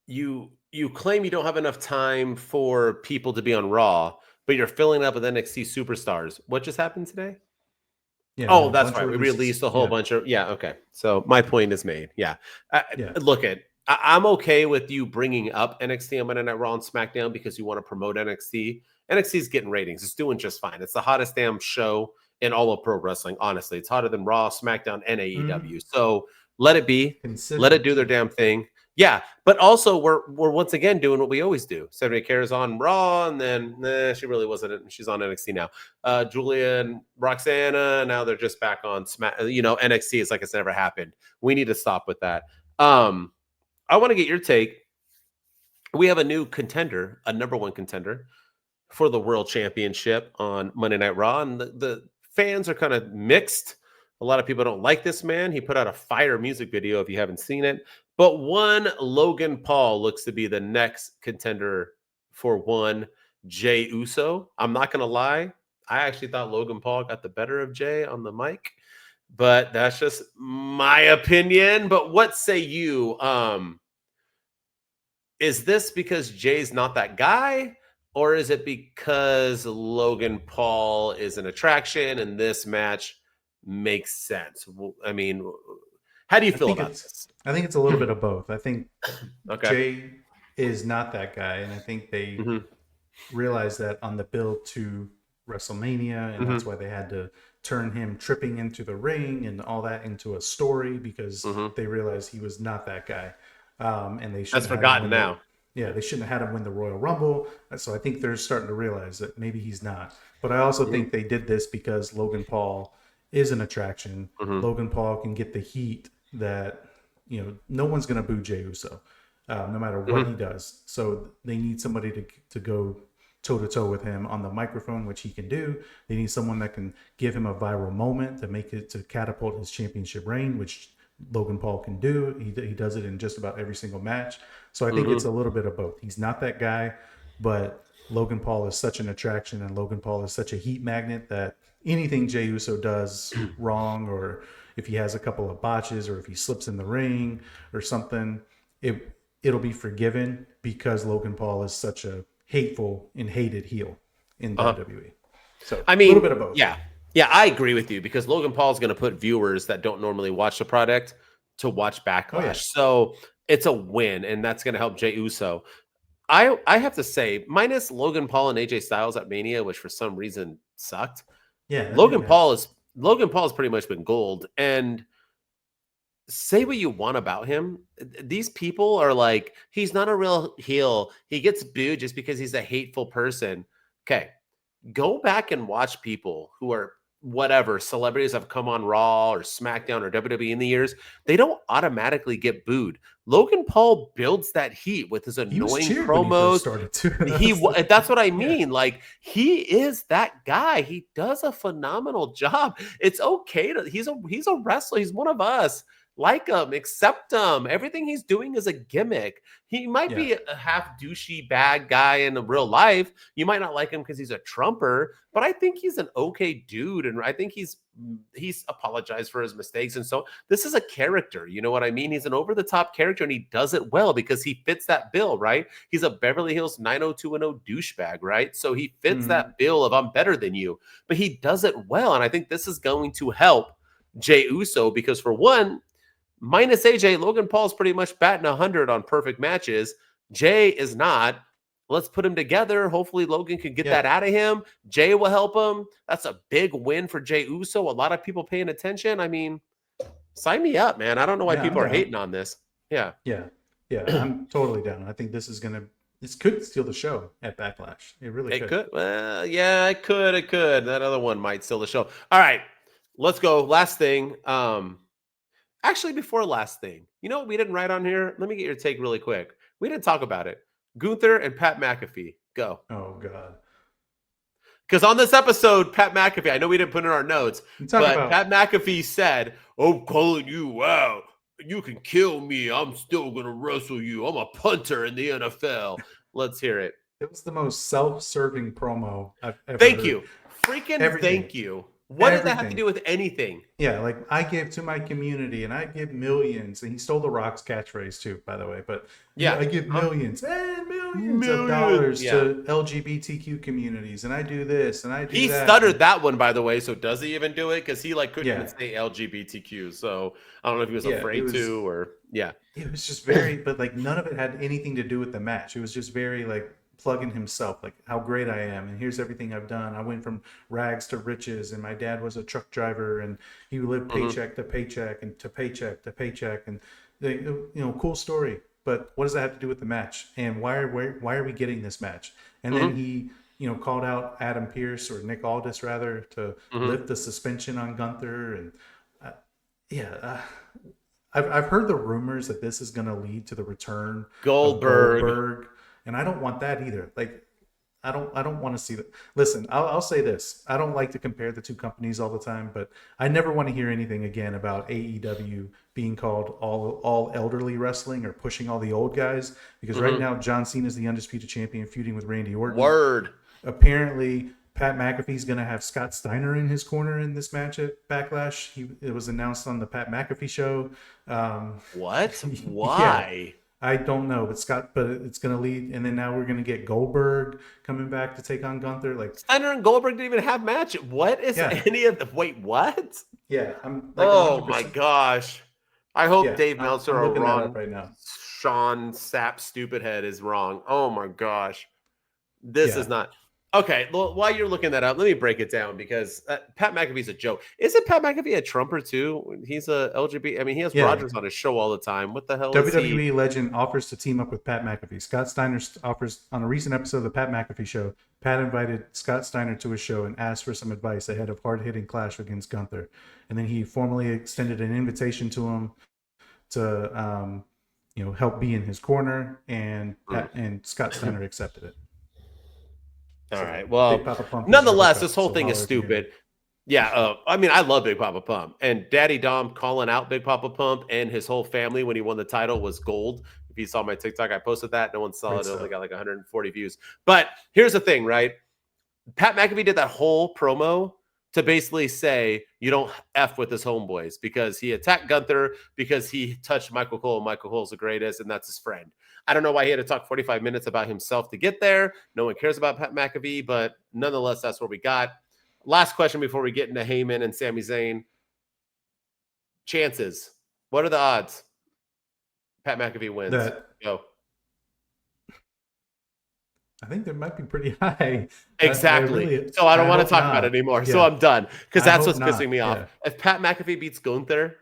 you claim you don't have enough time for people to be on Raw, but you're filling up with NXT superstars. What just happened today? Yeah, that's right. We released a whole bunch of okay. So my point is made. Look, I'm okay with you bringing up NXT on Monday Night Raw and SmackDown because you want to promote NXT. NXT is getting ratings. It's doing just fine. It's the hottest damn show in all of pro wrestling. Honestly, it's hotter than Raw, SmackDown, and AEW. So let it be. Let it do their damn thing. Yeah, but also we're once again doing what we always do. Stephanie Kerr's on Raw, and then she really wasn't. She's on NXT now. Julia and Roxana, now they're just back on NXT. It's like it's never happened. We need to stop with that. I want to get your take. We have a new contender, a number one contender for the World Championship on Monday Night Raw, and the fans are kind of mixed. A lot of people don't like this man. He put out a fire music video if you haven't seen it. But one Logan Paul looks to be the next contender for one Jey Uso. I'm not going to lie. I actually thought Logan Paul got the better of Jey on the mic. But that's just my opinion. But what say you? Is this because Jay's not that guy? Or is it because Logan Paul is an attraction and this match makes sense? I mean, how do you feel about this? I think it's a little bit of both. I think Jay is not that guy, and I think they realized that on the build to WrestleMania, and that's why they had to turn him tripping into the ring and all that into a story, because they realized he was not that guy. And they should. That's forgotten now. They shouldn't have had him win the Royal Rumble. So I think they're starting to realize that maybe he's not. But I also think they did this because Logan Paul is an attraction. Logan Paul can get the heat that, no one's going to boo Jey Uso, no matter what he does. So they need somebody to go toe-to-toe with him on the microphone, which he can do. They need someone that can give him a viral moment to catapult his championship reign, which Logan Paul can do. He does it in just about every single match. So I think it's a little bit of both. He's not that guy, but Logan Paul is such an attraction, and Logan Paul is such a heat magnet that anything Jey Uso does wrong, or if he has a couple of botches, or if he slips in the ring or something, it'll be forgiven because Logan Paul is such a hateful and hated heel in WWE. So I mean, a little bit of both. Yeah, I agree with you because Logan Paul is going to put viewers that don't normally watch the product to watch Backlash. So it's a win, and that's going to help Jey Uso. I have to say, minus Logan Paul and AJ Styles at Mania, which for some reason sucked. Yeah, Logan Paul has pretty much been gold. And say what you want about him, these people are like, he's not a real heel. He gets booed just because he's a hateful person. Okay, go back and watch people who are whatever celebrities have come on Raw or SmackDown or WWE in the years. They don't automatically get booed. Logan Paul builds that heat with his annoying promos. That's what I mean. Like, he is that guy. He does a phenomenal job. It's okay he's a wrestler. He's one of us. Like him, accept him. Everything he's doing is a gimmick. He might be a half douchey bad guy in real life. You might not like him because he's a Trumper, but I think he's an okay dude, and I think he's apologized for his mistakes. And so this is a character. You know what I mean? He's an over-the-top character, and he does it well because he fits that bill, right? He's a Beverly Hills 90210 douchebag, right? So he fits that bill of I'm better than you, but he does it well, and I think this is going to help Jey Uso because, for one, minus AJ, Logan Paul's pretty much batting 100 on perfect matches. Jay is not. Let's put him together. Hopefully Logan can get that out of him. Jay will help him. That's a big win for Jey Uso. A lot of people paying attention. I mean, sign me up, man. I don't know why people are hating on this. Yeah. I'm totally down. I think this is going to this could steal the show at Backlash. It really could. It could. Yeah, it could. It could. That other one might steal the show. All right, let's go. Last thing. Actually, before last thing, you know what we didn't write on here? Let me get your take really quick. We didn't talk about it. Gunther and Pat McAfee. Go. Oh, God. Because on this episode, Pat McAfee, I know we didn't put in our notes, but Pat McAfee said, I'm calling you out. You can kill me. I'm still going to wrestle you. I'm a punter in the NFL. Let's hear it. It was the most self-serving promo I've ever Thank heard. You. Freaking thank you. What does that have to do with anything? Yeah, like I give to my community and I give millions. And he stole The Rock's catchphrase too, by the way. But yeah, I give millions and millions of dollars to LGBTQ communities. And I do this and I do that. He stuttered that one, by the way. So does he even do it? Because he couldn't even say LGBTQ. So I don't know if he was afraid to or It was just very, but like none of it had anything to do with the match. It was just very like plugging himself, like how great I am, and here's everything I've done. I went from rags to riches, and my dad was a truck driver, and he lived paycheck to paycheck and to paycheck to paycheck, and cool story. But what does that have to do with the match? And why are we getting this match? And then he called out Adam Pearce or Nick Aldis rather to lift the suspension on Gunther, and I've heard the rumors that this is going to lead to the return Goldberg. And I don't want that either. Like, I don't want to see that. Listen, I'll say this. I don't like to compare the two companies all the time, but I never want to hear anything again about AEW being called all elderly wrestling or pushing all the old guys. Because right now, John Cena is the undisputed champion feuding with Randy Orton. Word. Apparently, Pat McAfee's going to have Scott Steiner in his corner in this match at Backlash. It was announced on the Pat McAfee show. What? Why? Yeah. I don't know, but it's going to lead, and then now we're going to get Goldberg coming back to take on Gunther. Like Steiner and Goldberg didn't even have match. What is any of the? Wait, what? Yeah, I'm. Like, oh 100%. My gosh! I hope Dave Meltzer or Ron right now. Sean Sapp Stupidhead is wrong. Oh my gosh, this is not. Okay, well, while you're looking that up, let me break it down because Pat McAfee's a joke. Isn't Pat McAfee a Trumper too? He's a LGBT. I mean, he has Rogers on his show all the time. What the hell? WWE legend offers to team up with Pat McAfee. Scott Steiner offers on a recent episode of the Pat McAfee show. Pat invited Scott Steiner to his show and asked for some advice ahead of hard-hitting clash against Gunther. And then he formally extended an invitation to him to, help be in his corner, and Scott Steiner accepted it. All right. Well, nonetheless, this whole thing is stupid. Yeah. I mean, I love Big Papa Pump, and Daddy Dom calling out Big Papa Pump and his whole family when he won the title was gold. If you saw my TikTok, I posted that. No one saw it. It only got like 140 views. But here's the thing, right? Pat McAfee did that whole promo to basically say you don't F with his homeboys because he attacked Gunther because he touched Michael Cole. Michael Cole's the greatest, and that's his friend. I don't know why he had to talk 45 minutes about himself to get there. No one cares about Pat McAfee, but nonetheless, that's what we got. Last question before we get into Heyman and Sami Zayn. Chances. What are the odds? Pat McAfee wins. Go. I think they might be pretty high. Exactly. So I don't want to talk about it anymore. Yeah. So I'm done because that's what's pissing me off. If Pat McAfee beats Gunther,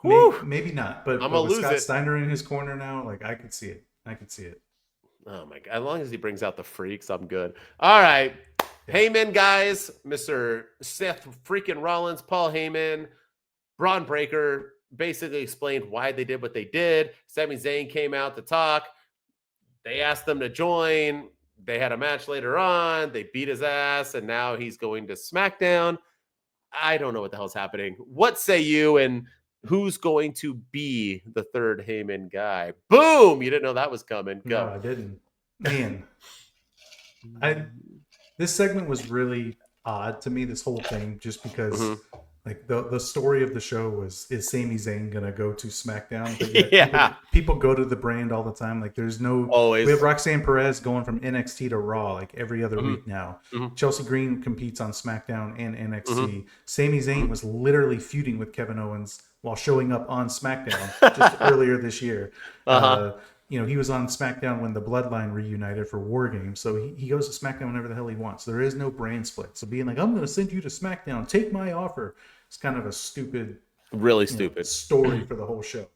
Maybe not, but I'm gonna with lose Scott it. Steiner in his corner now, like I could see it. Oh my god! As long as he brings out the freaks, I'm good. All right, Heyman guys, Mr. Seth freaking Rollins, Paul Heyman, Braun Breaker basically explained why they did what they did. Sami Zayn came out to talk. They asked them to join. They had a match later on. They beat his ass, and now he's going to SmackDown. I don't know what the hell's happening. What say you? And who's going to be the third Heyman guy? Boom! You didn't know that was coming. Go. No, I didn't. Man, this segment was really odd to me. This whole thing, just because, like the story of the show is Sami Zayn gonna go to SmackDown? But yet people go to the brand all the time. Like there's no always. We have Roxanne Perez going from NXT to Raw like every other week now. Chelsea Green competes on SmackDown and NXT. Sami Zayn was literally feuding with Kevin Owens while showing up on SmackDown just earlier this year. He was on SmackDown when the Bloodline reunited for War Games. So he goes to SmackDown whenever the hell he wants. There is no brand split. So being like, I'm going to send you to SmackDown, take my offer, it's kind of a stupid, really stupid story for the whole show.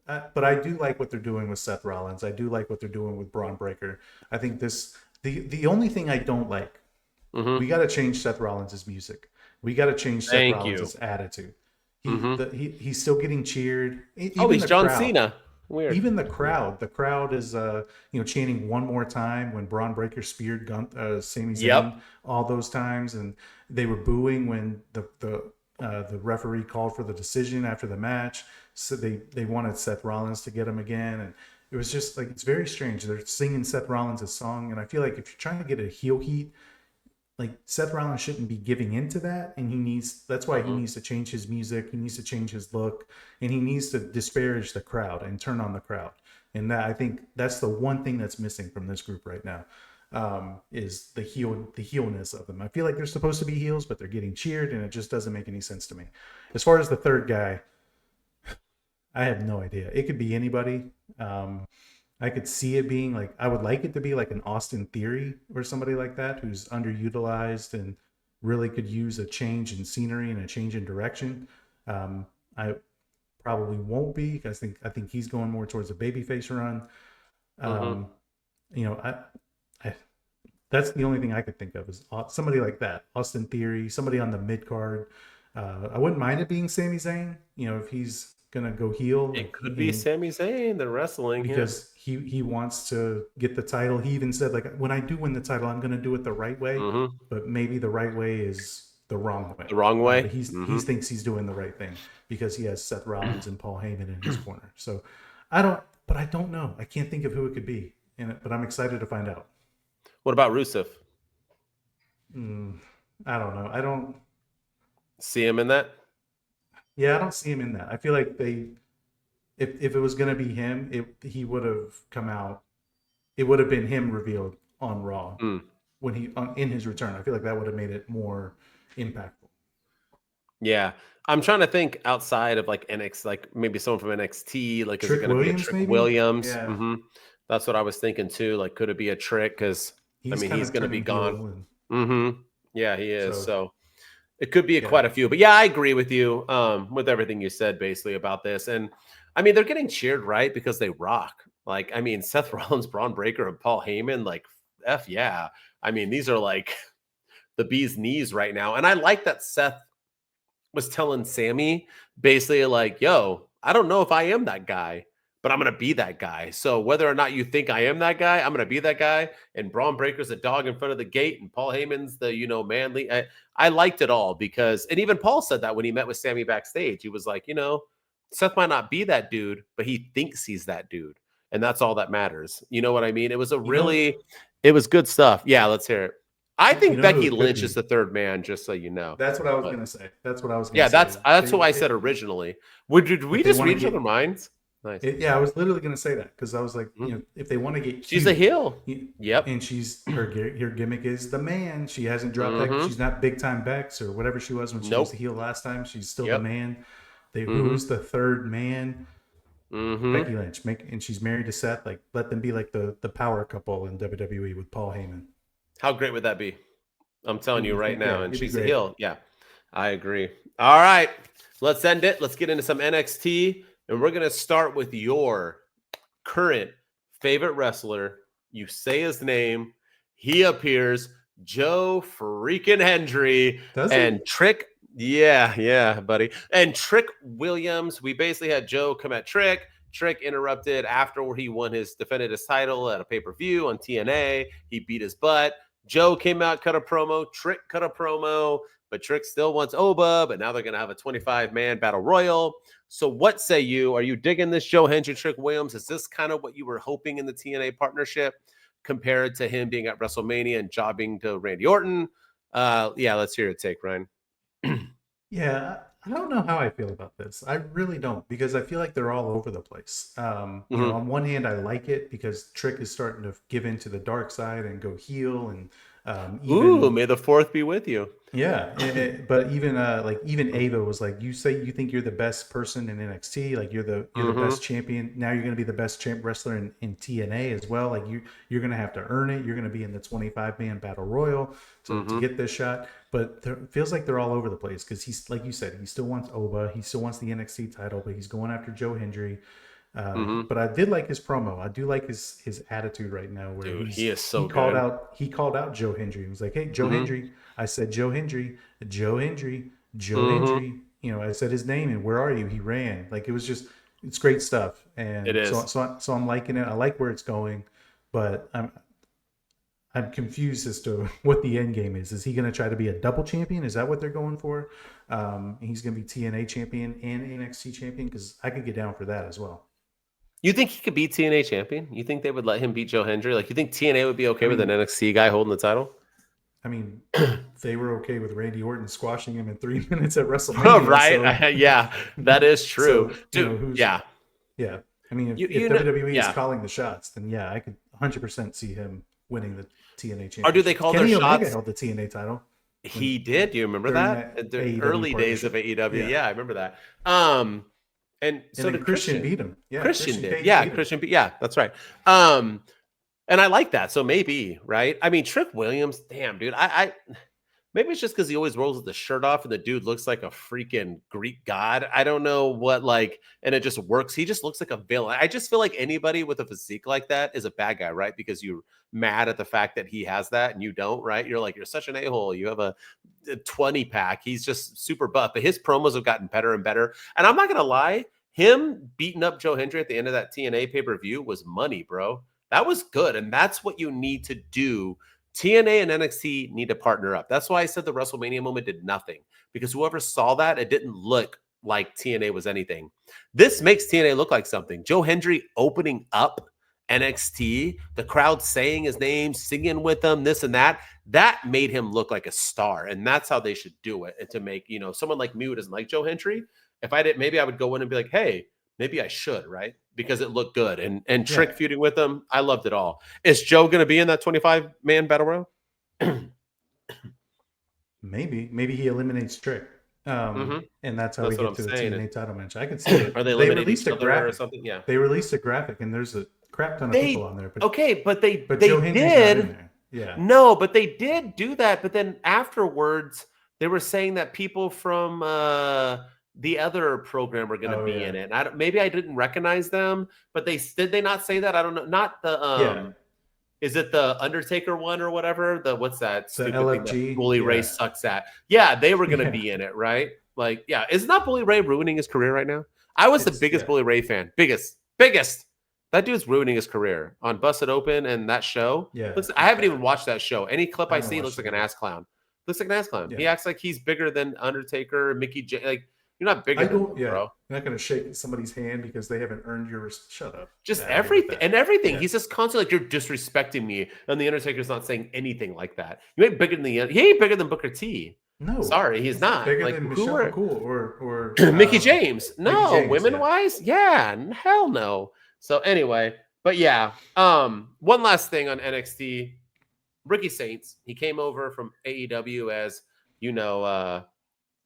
but I do like what they're doing with Seth Rollins. I do like what they're doing with Braun Breaker. I think the only thing I don't like, we got to change Seth Rollins' music. We got to change Seth Rollins' attitude. He's still getting cheered. Even he's John Cena. Weird. Even the crowd is chanting one more time when Braun Breaker speared Sami Zayn all those times, and they were booing when the referee called for the decision after the match. So they wanted Seth Rollins to get him again, and it was just like, it's very strange. They're singing Seth Rollins' song, and I feel like if you're trying to get a heel heat, like Seth Rollins shouldn't be giving into that, and that's why he needs to change his music, he needs to change his look, and he needs to disparage the crowd and turn on the crowd. And that, I think that's the one thing that's missing from this group right now, is the heelness of them. I feel like they're supposed to be heels, but they're getting cheered, and it just doesn't make any sense to me. As far as the third guy, I have no idea. It could be anybody. I could see it being like, I would like it to be like an Austin Theory or somebody like that, who's underutilized and really could use a change in scenery and a change in direction. I probably won't be, because I think he's going more towards a babyface run. That's the only thing I could think of, is somebody like that, Austin Theory, somebody on the mid card. I wouldn't mind it being Sami Zayn, if he's gonna go heel. It could be Sami Zayn, the wrestling, because he wants to get the title. He even said, like, when I do win the title, I'm gonna do it the right way, but maybe the right way is the wrong way. The wrong way. But he thinks he's doing the right thing because he has Seth Rollins and Paul Heyman in his corner. So I don't know. I can't think of who it could be, but I'm excited to find out. What about Rusev? I don't know. I don't see him in that. Yeah, I don't see him in that. I feel like if it was going to be him, he would have come out. It would have been him revealed on Raw when in his return. I feel like that would have made it more impactful. Yeah, I'm trying to think outside of like NXT, like maybe someone from NXT. Like, is it going to be a Trick Williams? Yeah. That's what I was thinking too. Like, could it be a Trick? Because he's going to be gone. Yeah, he is. So it could be quite a few, but yeah, I agree with you with everything you said basically about this. And I mean, they're getting cheered, right? Because they rock. Like, I mean, Seth Rollins, Braun Breaker, and Paul Heyman, like, F yeah. I mean, these are like the bee's knees right now. And I like that Seth was telling Sami basically like, yo, I don't know if I am that guy, but I'm going to be that guy. So whether or not you think I am that guy, I'm going to be that guy. And Braun Breaker's a dog in front of the gate, and Paul Heyman's the, manly. I liked it all because, and even Paul said that when he met with Sami backstage, he was like, Seth might not be that dude, but he thinks he's that dude. And that's all that matters. You know what I mean? It was it was good stuff. Yeah, let's hear it. I think Becky Lynch is the third man, just so you know. That's what I was going to say. That's what I was going to say. That's what I said originally. Did we just read each other's minds? Nice. I was literally going to say that because I was like, if they want to get she's a heel. Yep. And her gimmick is the man. She hasn't dropped that. She's not big time Bex or whatever she was when she was the heel last time. She's still the man. Who's the third man? Becky Lynch. And she's married to Seth. Like, let them be like the power couple in WWE with Paul Heyman. How great would that be? I'm telling you right now. And she's a heel. Yeah, I agree. All right, let's end it. Let's get into some NXT. And we're going to start with your current favorite wrestler. You say his name. He appears. Joe freaking Hendry. And Trick. Yeah, buddy. And Trick Williams. We basically had Joe come at Trick. Trick interrupted after he defended his title at a pay-per-view on TNA. He beat his butt. Joe came out, cut a promo. Trick cut a promo. But Trick still wants Oba, but now they're going to have a 25-man battle royal. So what say you? Are you digging this Joe Hendry, Trick Williams? Is this kind of what you were hoping in the TNA partnership compared to him being at WrestleMania and jobbing to Randy Orton? Let's hear your take, Ryan. Yeah, I don't know how I feel about this. I really don't, because I feel like they're all over the place. On one hand, I like it because Trick is starting to give into the dark side and go heel, and may the fourth be with you. Yeah, but even Ava was like, you say you think you're the best person in NXT, like you're the best champion. Now you're going to be the best wrestler in TNA as well. Like you're going to have to earn it. You're going to be in the 25-man battle royal to get this shot. But it feels like they're all over the place because he's, like you said, he still wants Oba. He still wants the NXT title, but he's going after Joe Hendry. But I did like his promo. I do like his attitude right now. Where Dude, he is so he good. He called out Joe Hendry. He was like, "Hey, Joe Hendry." I said, "Joe Hendry, Joe Hendry, Joe Hendry." You know, I said his name, and where are you? He ran. Like, it was just, it's great stuff. And It is. so I'm liking it. I like where it's going, but I'm confused as to what the end game is. Is he going to try to be a double champion? Is that what they're going for? He's going to be TNA champion and NXT champion, because I could get down for that as well. You think he could be TNA champion? You think they would let him beat Joe Hendry? Like, you think TNA would be okay with an NXT guy holding the title? I mean, they were okay with Randy Orton squashing him in 3 minutes at WrestleMania. Right? So, yeah, that is true. So, Dude, yeah. Yeah. I mean, if WWE is calling the shots, then yeah, I could 100% see him winning the TNA championship. Or do they call Kenny their Omega shots? held the TNA title. He did. Do you remember that? The AEW early days of partnership. AEW. Yeah, I remember that. And so did Christian beat him. Yeah, Christian did. Cage Yeah, beat him. Christian beat. Yeah, that's right. And I like that. So maybe, right? I mean, Trick Williams, damn, dude. I maybe it's just because he always rolls with the shirt off and the dude looks like a freaking Greek god. I don't know what, like, and it just works. He just looks like a villain. I just feel like anybody with a physique like that is a bad guy, right? Because you're mad at the fact that he has that and you don't, right? You're like, you're such an a-hole. You have a 20 pack. He's just super buff, but his promos have gotten better and better. And I'm not going to lie, him beating up Joe Hendry at the end of that TNA pay-per-view was money, bro. That was good. And that's what you need to do. TNA and NXT need to partner up. That's why I said the WrestleMania moment did nothing, because whoever saw that, it didn't look like TNA was anything. This makes TNA look like something. Joe Hendry opening up NXT, the crowd saying his name, singing with him, this and that made him look like a star. And that's how they should do it. And to make, someone like me who doesn't like Joe Hendry, if I did, maybe I would go in and be like, hey, maybe I should, right? Because it looked good. And Trick feuding with him, I loved it all. Is Joe going to be in that 25-man battle royal? Maybe he eliminates Trick. And that's how we get to the TNA title match. I can see it. Are they released a graphic or something? Yeah. They released a graphic, and there's a crap ton of people on there. But they Joe Hendry's did. Not in there. Yeah. No, but they did do that. But then afterwards, they were saying that people from the other program were going to be in it. And maybe I didn't recognize them, but did they not say that? I don't know. Not the Is it the Undertaker one or whatever? What's that stupid LFG thing that Bully Ray sucks at? Yeah, they were going to be in it, right? Like, yeah, is not Bully Ray ruining his career right now? I was the biggest Bully Ray fan. Biggest. That dude's ruining his career on Busted Open and that show. Yeah, I haven't even watched that show. Any clip I see looks like an ass clown. Yeah. He acts like he's bigger than Undertaker, Mickey J. Like, you're not bigger than him, bro. You're not going to shake somebody's hand because they haven't earned yours. Shut up. Just everything. Yeah. He's just constantly like, you're disrespecting me. And the Undertaker's not saying anything like that. You ain't bigger than he ain't bigger than Booker T. No. Sorry, he's not. Bigger than Michelle McCool or Mickey James. No. Women-wise? Yeah. Hell no. So anyway, but yeah. One last thing on NXT. Ricky Saints. He came over from AEW as,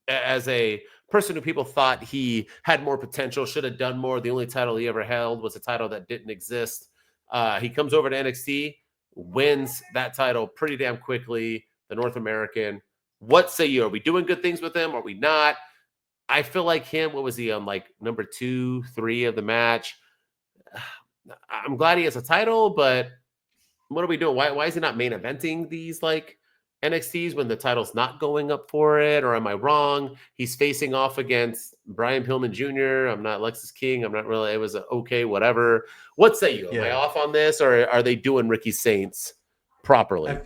as a person who people thought he had more potential, should have done more. The only title he ever held was a title that didn't exist. He comes over to NXT, wins that title pretty damn quickly, the North American. What say you? Are we doing good things with him? Are we not? I feel like him, what was he on, like number 2, 3 of the match? I'm glad he has a title, but what are we doing? Why is he not main eventing these like NXTs when the title's not going up for it? Or am I wrong? He's facing off against Brian Pillman Jr. I'm not Lexus King. I'm not really. It was okay, whatever. What say you? Am I off on this, or are they doing Ricky Saints properly?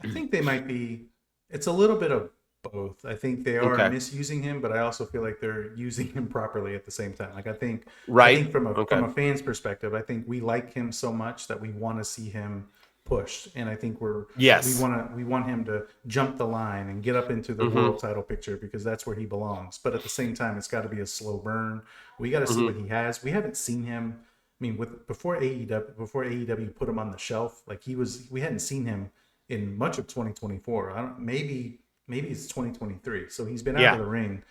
I think they might be. It's a little bit of both. I think they are misusing him, but I also feel like they're using him properly at the same time. Like I think from a fan's perspective, I think we like him so much that we want to see him pushed, and I think we want him to jump the line and get up into the world title picture, because that's where he belongs. But at the same time, it's got to be a slow burn. We got to see what he has. We haven't seen him. I mean, before AEW put him on the shelf, like we hadn't seen him in much of 2024. Maybe it's 2023. So he's been out of the ring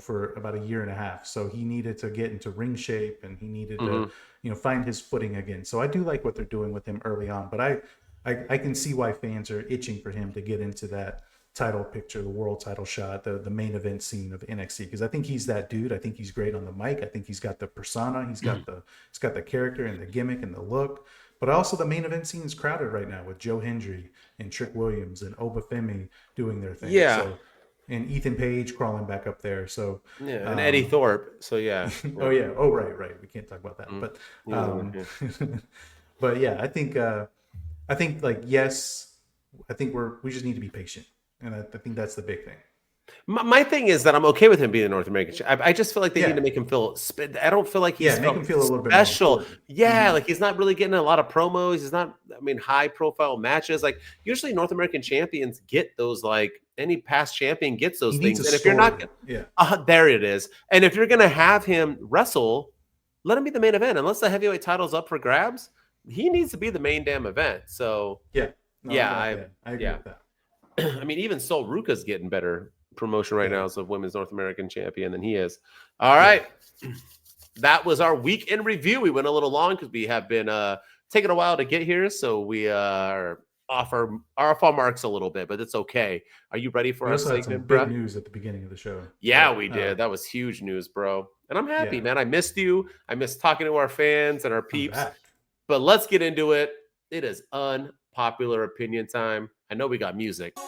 for about a year and a half. So he needed to get into ring shape, and he needed to find his footing again. So I do like what they're doing with him early on, but I can see why fans are itching for him to get into that title picture, the world title shot, the main event scene of NXT, because I think he's that dude. I think he's great on the mic. I think he's got the persona. He's got the character and the gimmick and the look. But also the main event scene is crowded right now with Joe Hendry and Trick Williams and Obafemi doing their thing. Yeah. So, and Ethan Page crawling back up there. So yeah, and Eddy Thorpe. So yeah. Oh yeah. Oh right. We can't talk about that. But but yeah, I think like yes, I think we just need to be patient, and I think that's the big thing. My thing is that I'm okay with him being a North American champ. I just feel like they need to make him feel. I don't feel like he's make him feel a little bit special. Like he's not really getting a lot of promos. He's not. I mean, high profile matches. Like usually North American champions get those. Like any past champion gets those things. And if you're not, there it is. And if you're gonna have him wrestle, let him be the main event. Unless the heavyweight title's up for grabs, he needs to be the main damn event. So I agree with that. I mean, even Sol Ruka's getting better promotion right now as a women's North American champion than he is. All right. That was our week in review. We went a little long because we have been taking a while to get here. So we are off our marks a little bit, but it's okay. Are you ready for our segment, some big news at the beginning of the show? Yeah, we did. That was huge news, bro. And I'm happy, man. I missed you. I missed talking to our fans and our peeps. But let's get into it. It is unpopular opinion time. I know we got music.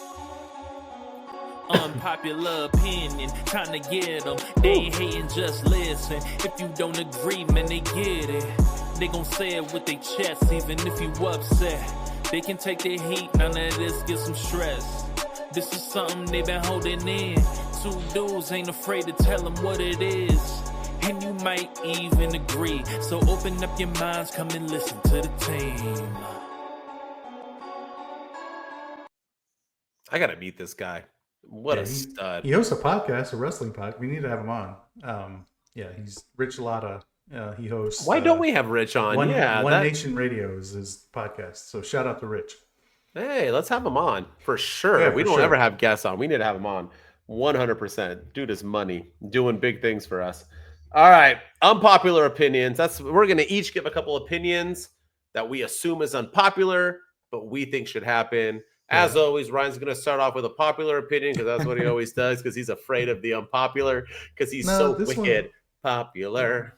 Unpopular opinion, trying to get them. They ain't hating, just listen. If you don't agree, man, they get it. They gon' say it with their chest, even if you upset. They can take their heat, none of this get some stress. This is something they been holding in. Two dudes ain't afraid to tell them what it is. And you might even agree. So open up your minds, come and listen to the team. I gotta meet this guy. What a stud. He hosts a podcast, a wrestling podcast. We need to have him on. He's Rich Latta. He hosts. Why don't we have Rich on? One Nation Radio is his podcast. So shout out to Rich. Hey, let's have him on for sure. Yeah, we don't ever have guests on. We need to have him on 100%. Dude is money, doing big things for us. All right, unpopular opinions. We're gonna each give a couple opinions that we assume is unpopular, but we think should happen. As always, Ryan's going to start off with a popular opinion because that's what he always does because he's afraid of the unpopular because he's so wicked popular.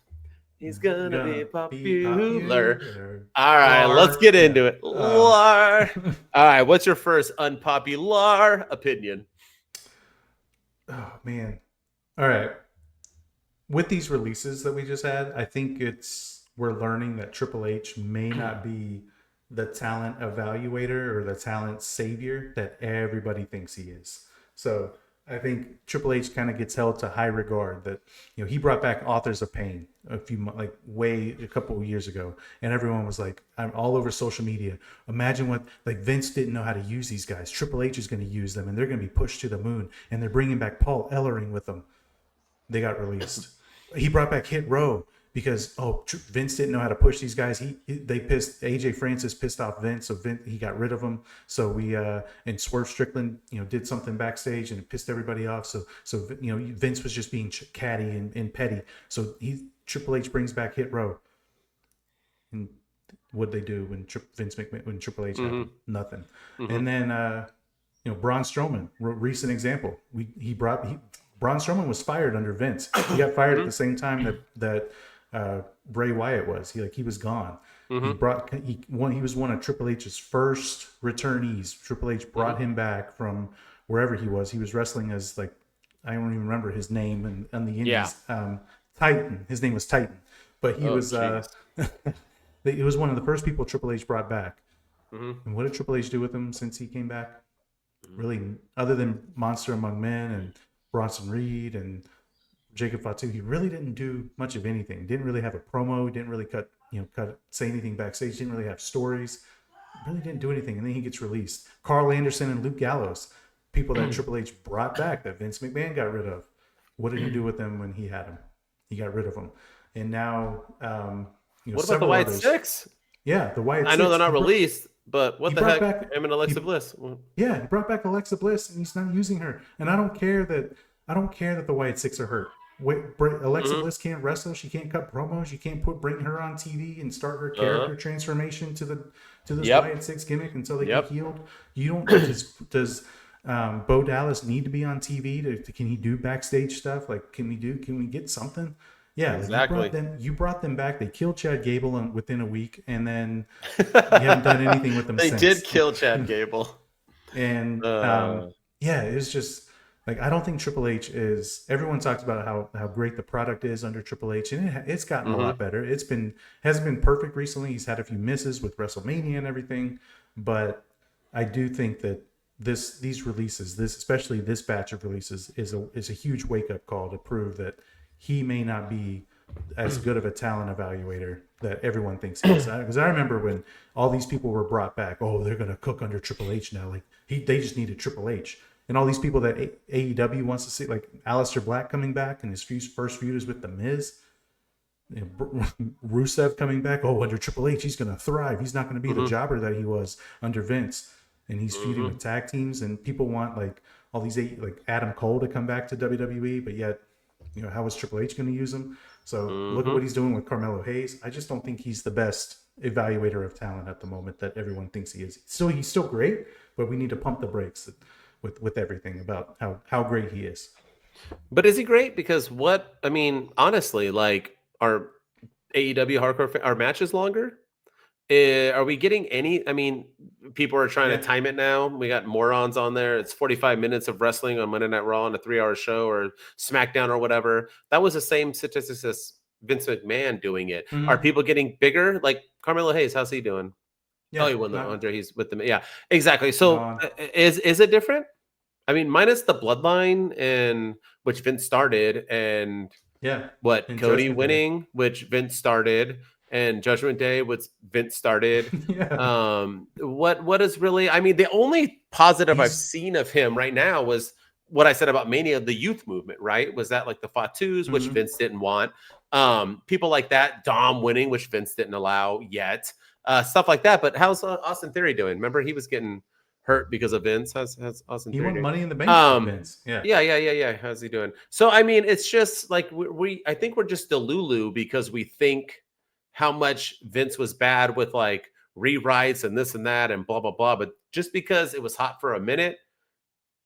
He's going to be popular. All right, let's get into it. All right, what's your first unpopular opinion? Oh, man. All right. With these releases that we just had, I think we're learning that Triple H may not be the talent evaluator or the talent savior that everybody thinks he is. So I think Triple H kind of gets held to high regard. That he brought back Authors of Pain a couple of years ago, and everyone was like, I'm all over social media. Imagine what Vince didn't know how to use these guys. Triple H is going to use them, and they're going to be pushed to the moon. And they're bringing back Paul Ellering with them. They got released. He brought back Hit Row. Because Vince didn't know how to push these guys. AJ Francis pissed off Vince, so he got rid of him. So and Swerve Strickland did something backstage and it pissed everybody off. So Vince was just being catty and petty. So Triple H brings back Hit Row. And what'd they do when Triple H happened? Nothing. And then Braun Strowman, recent example. Braun Strowman was fired under Vince. He got fired at the same time that Bray Wyatt was. He was gone. He was one of Triple H's first returnees. Triple H brought him back from wherever he was. He was wrestling as I don't even remember his name and the Indies. Titan. His name was Titan. But he was it was one of the first people Triple H brought back. And what did Triple H do with him since he came back? Really, other than Monster Among Men and Bronson Reed and Jacob Fatu, he really didn't do much of anything. Didn't really have a promo. Didn't really say anything backstage. Didn't really have stories. Really didn't do anything. And then he gets released. Carl Anderson and Luke Gallows, people that Triple H brought back that Vince McMahon got rid of. What did he do with them when he had them? He got rid of them. And now, what about the White Six? Yeah, the White Six. I know they're not released, but what the heck? Him and Alexa Bliss. Yeah, he brought back Alexa Bliss, and he's not using her. And I don't care that the White Six are hurt. Alexa Bliss can't wrestle. She can't cut promos. You can't bring her on TV and start her character transformation to this White Six gimmick until they get healed. You don't. Does Bo Dallas need to be on TV? Can he do backstage stuff? Like, can we get something? Yeah, exactly. Like you brought them back. They killed Chad Gable within a week, and then you haven't done anything with them they since. did kill Chad Gable. And it's just like, I don't think Triple H is. Everyone talks about how great the product is under Triple H, and it's gotten a lot better. Hasn't been perfect recently. He's had a few misses with WrestleMania and everything, but I do think that these releases, especially this batch of releases, is a huge wake up call to prove that he may not be as good of a talent evaluator that everyone thinks he is. Because I remember when all these people were brought back, oh, they're going to cook under Triple H now. Like they just needed Triple H. And all these people that AEW wants to see, like Aleister Black coming back and his first feud is with The Miz. Rusev coming back, oh, under Triple H, he's going to thrive. He's not going to be the jobber that he was under Vince. And he's feuding with tag teams. And people want like all these, like Adam Cole to come back to WWE, but yet, how is Triple H going to use him? So look at what he's doing with Carmelo Hayes. I just don't think he's the best evaluator of talent at the moment that everyone thinks he is. He's still great, but we need to pump the brakes with everything about how great he is. But is he great? Because honestly, like, are AEW hardcore our matches longer? Are we getting any? People are trying to time it now. We got morons on there. It's 45 minutes of wrestling on Monday Night Raw on a 3-hour show, or SmackDown or whatever. That was the same statistics as Vince McMahon doing it. Are people getting bigger? Like Carmelo Hayes, how's he doing? Yeah, he won the Andre. He's with them. Yeah, exactly. So is it different? Minus the bloodline, and which Vince started, and and Cody winning, which Vince started. And Judgment Day, which Vince started. What is really? The only positive I've seen of him right now was what I said about Mania, the youth movement. Right? Was that like the Fatus, which Vince didn't want? People like that, Dom winning, which Vince didn't allow yet. Stuff like that. But how's Austin Theory doing? Remember, he was getting hurt because of Vince. How's Austin Theory doing? He won Money in the Bank with Vince. Yeah. How's he doing? So it's just like I think we're just delulu because we think how much Vince was bad with like rewrites and this and that and blah, blah, blah. But just because it was hot for a minute,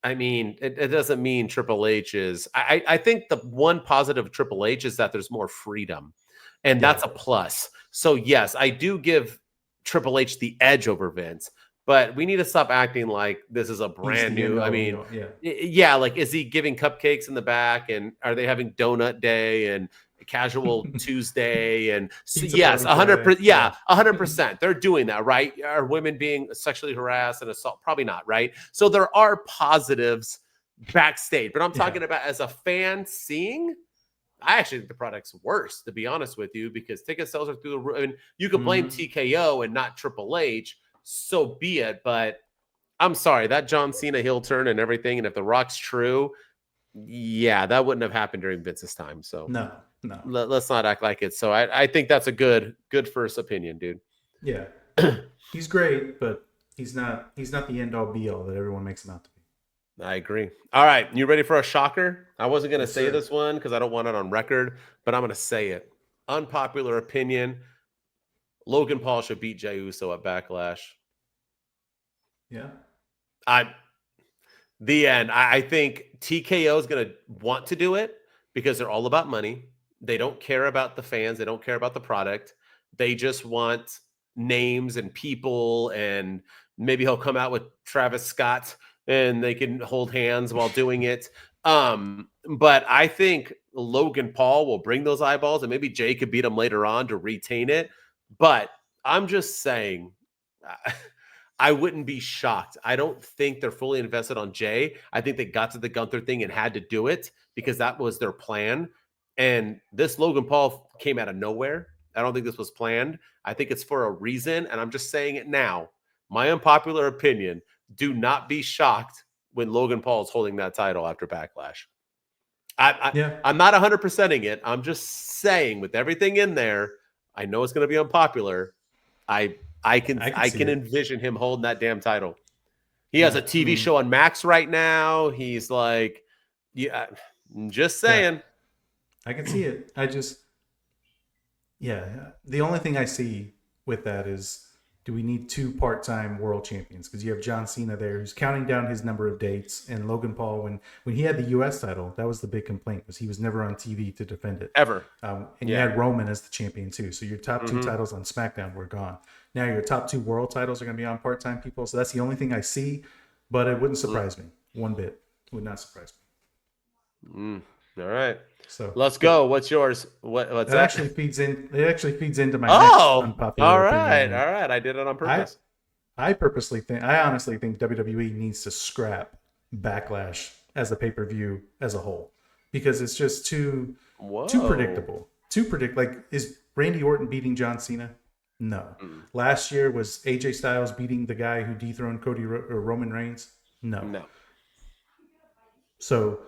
it doesn't mean Triple H is. I think the one positive of Triple H is that there's more freedom, and that's a plus. So yes, I do give Triple H the edge over Vince, but we need to stop acting like this is a brand new. Like, is he giving cupcakes in the back, and are they having donut day and casual Tuesday? And yes, 100%. Yeah, 100%. They're doing that, right? Are women being sexually harassed and assault? Probably not, right? So there are positives backstage, but I'm talking about as a fan seeing. I actually think the product's worse, to be honest with you, because ticket sales are through the roof. You can blame TKO and not Triple H, so be it. But I'm sorry, that John Cena heel turn and everything, and if The Rock's true, that wouldn't have happened during Vince's time. So no. Let's not act like it. So I think that's a good first opinion, dude. Yeah, he's great, but he's not the end all be all that everyone makes him out to be. I agree. All right, you ready for a shocker? I wasn't going to say this one because I don't want it on record, but I'm going to say it. Unpopular opinion: Logan Paul should beat Jey Uso at Backlash. Yeah. The end. I think TKO is going to want to do it because they're all about money. They don't care about the fans. They don't care about the product. They just want names and people, and maybe he'll come out with Travis Scott and they can hold hands while doing it. But I think Logan Paul will bring those eyeballs, and maybe Jey could beat him later on to retain it. But I'm just saying, I wouldn't be shocked. I don't think they're fully invested on Jey. I think they got to the Gunther thing and had to do it because that was their plan. And this Logan Paul came out of nowhere. I don't think this was planned. I think it's for a reason, and I'm just saying it now. My unpopular opinion: do not be shocked when Logan Paul is holding that title after Backlash. I'm not 100%ing it. I'm just saying, with everything in there, I know it's going to be unpopular. I can envision him holding that damn title. He has a TV show on Max right now. He's like, I'm just saying. Yeah. I can see it. The only thing I see with that is do we need 2 part-time world champions? Because you have John Cena there who's counting down his number of dates, and Logan Paul, when he had the U.S. title, that was the big complaint, was he was never on TV to defend it. Ever. And you had Roman as the champion too. So your top 2 titles on SmackDown were gone. Now your top 2 world titles are going to be on part-time people. So that's the only thing I see, but it wouldn't surprise me one bit. Would not surprise me. All right. So let's go. What's yours? What's that? that? Actually feeds in. It actually feeds into my Oh, next unpopular all right, opinion. all right. I did it on purpose. I honestly think WWE needs to scrap Backlash as a pay-per-view as a whole, because it's just too predictable. Like, is Randy Orton beating John Cena? No. Last year was AJ Styles beating the guy who dethroned or Roman Reigns? No. So,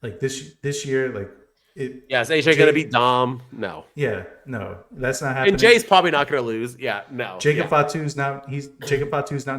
like this year, like it. Yeah, is AJ going to beat Dom? No. Yeah, no, that's not happening. And Jay's probably not going to lose. Yeah, no. Jacob Fatu's not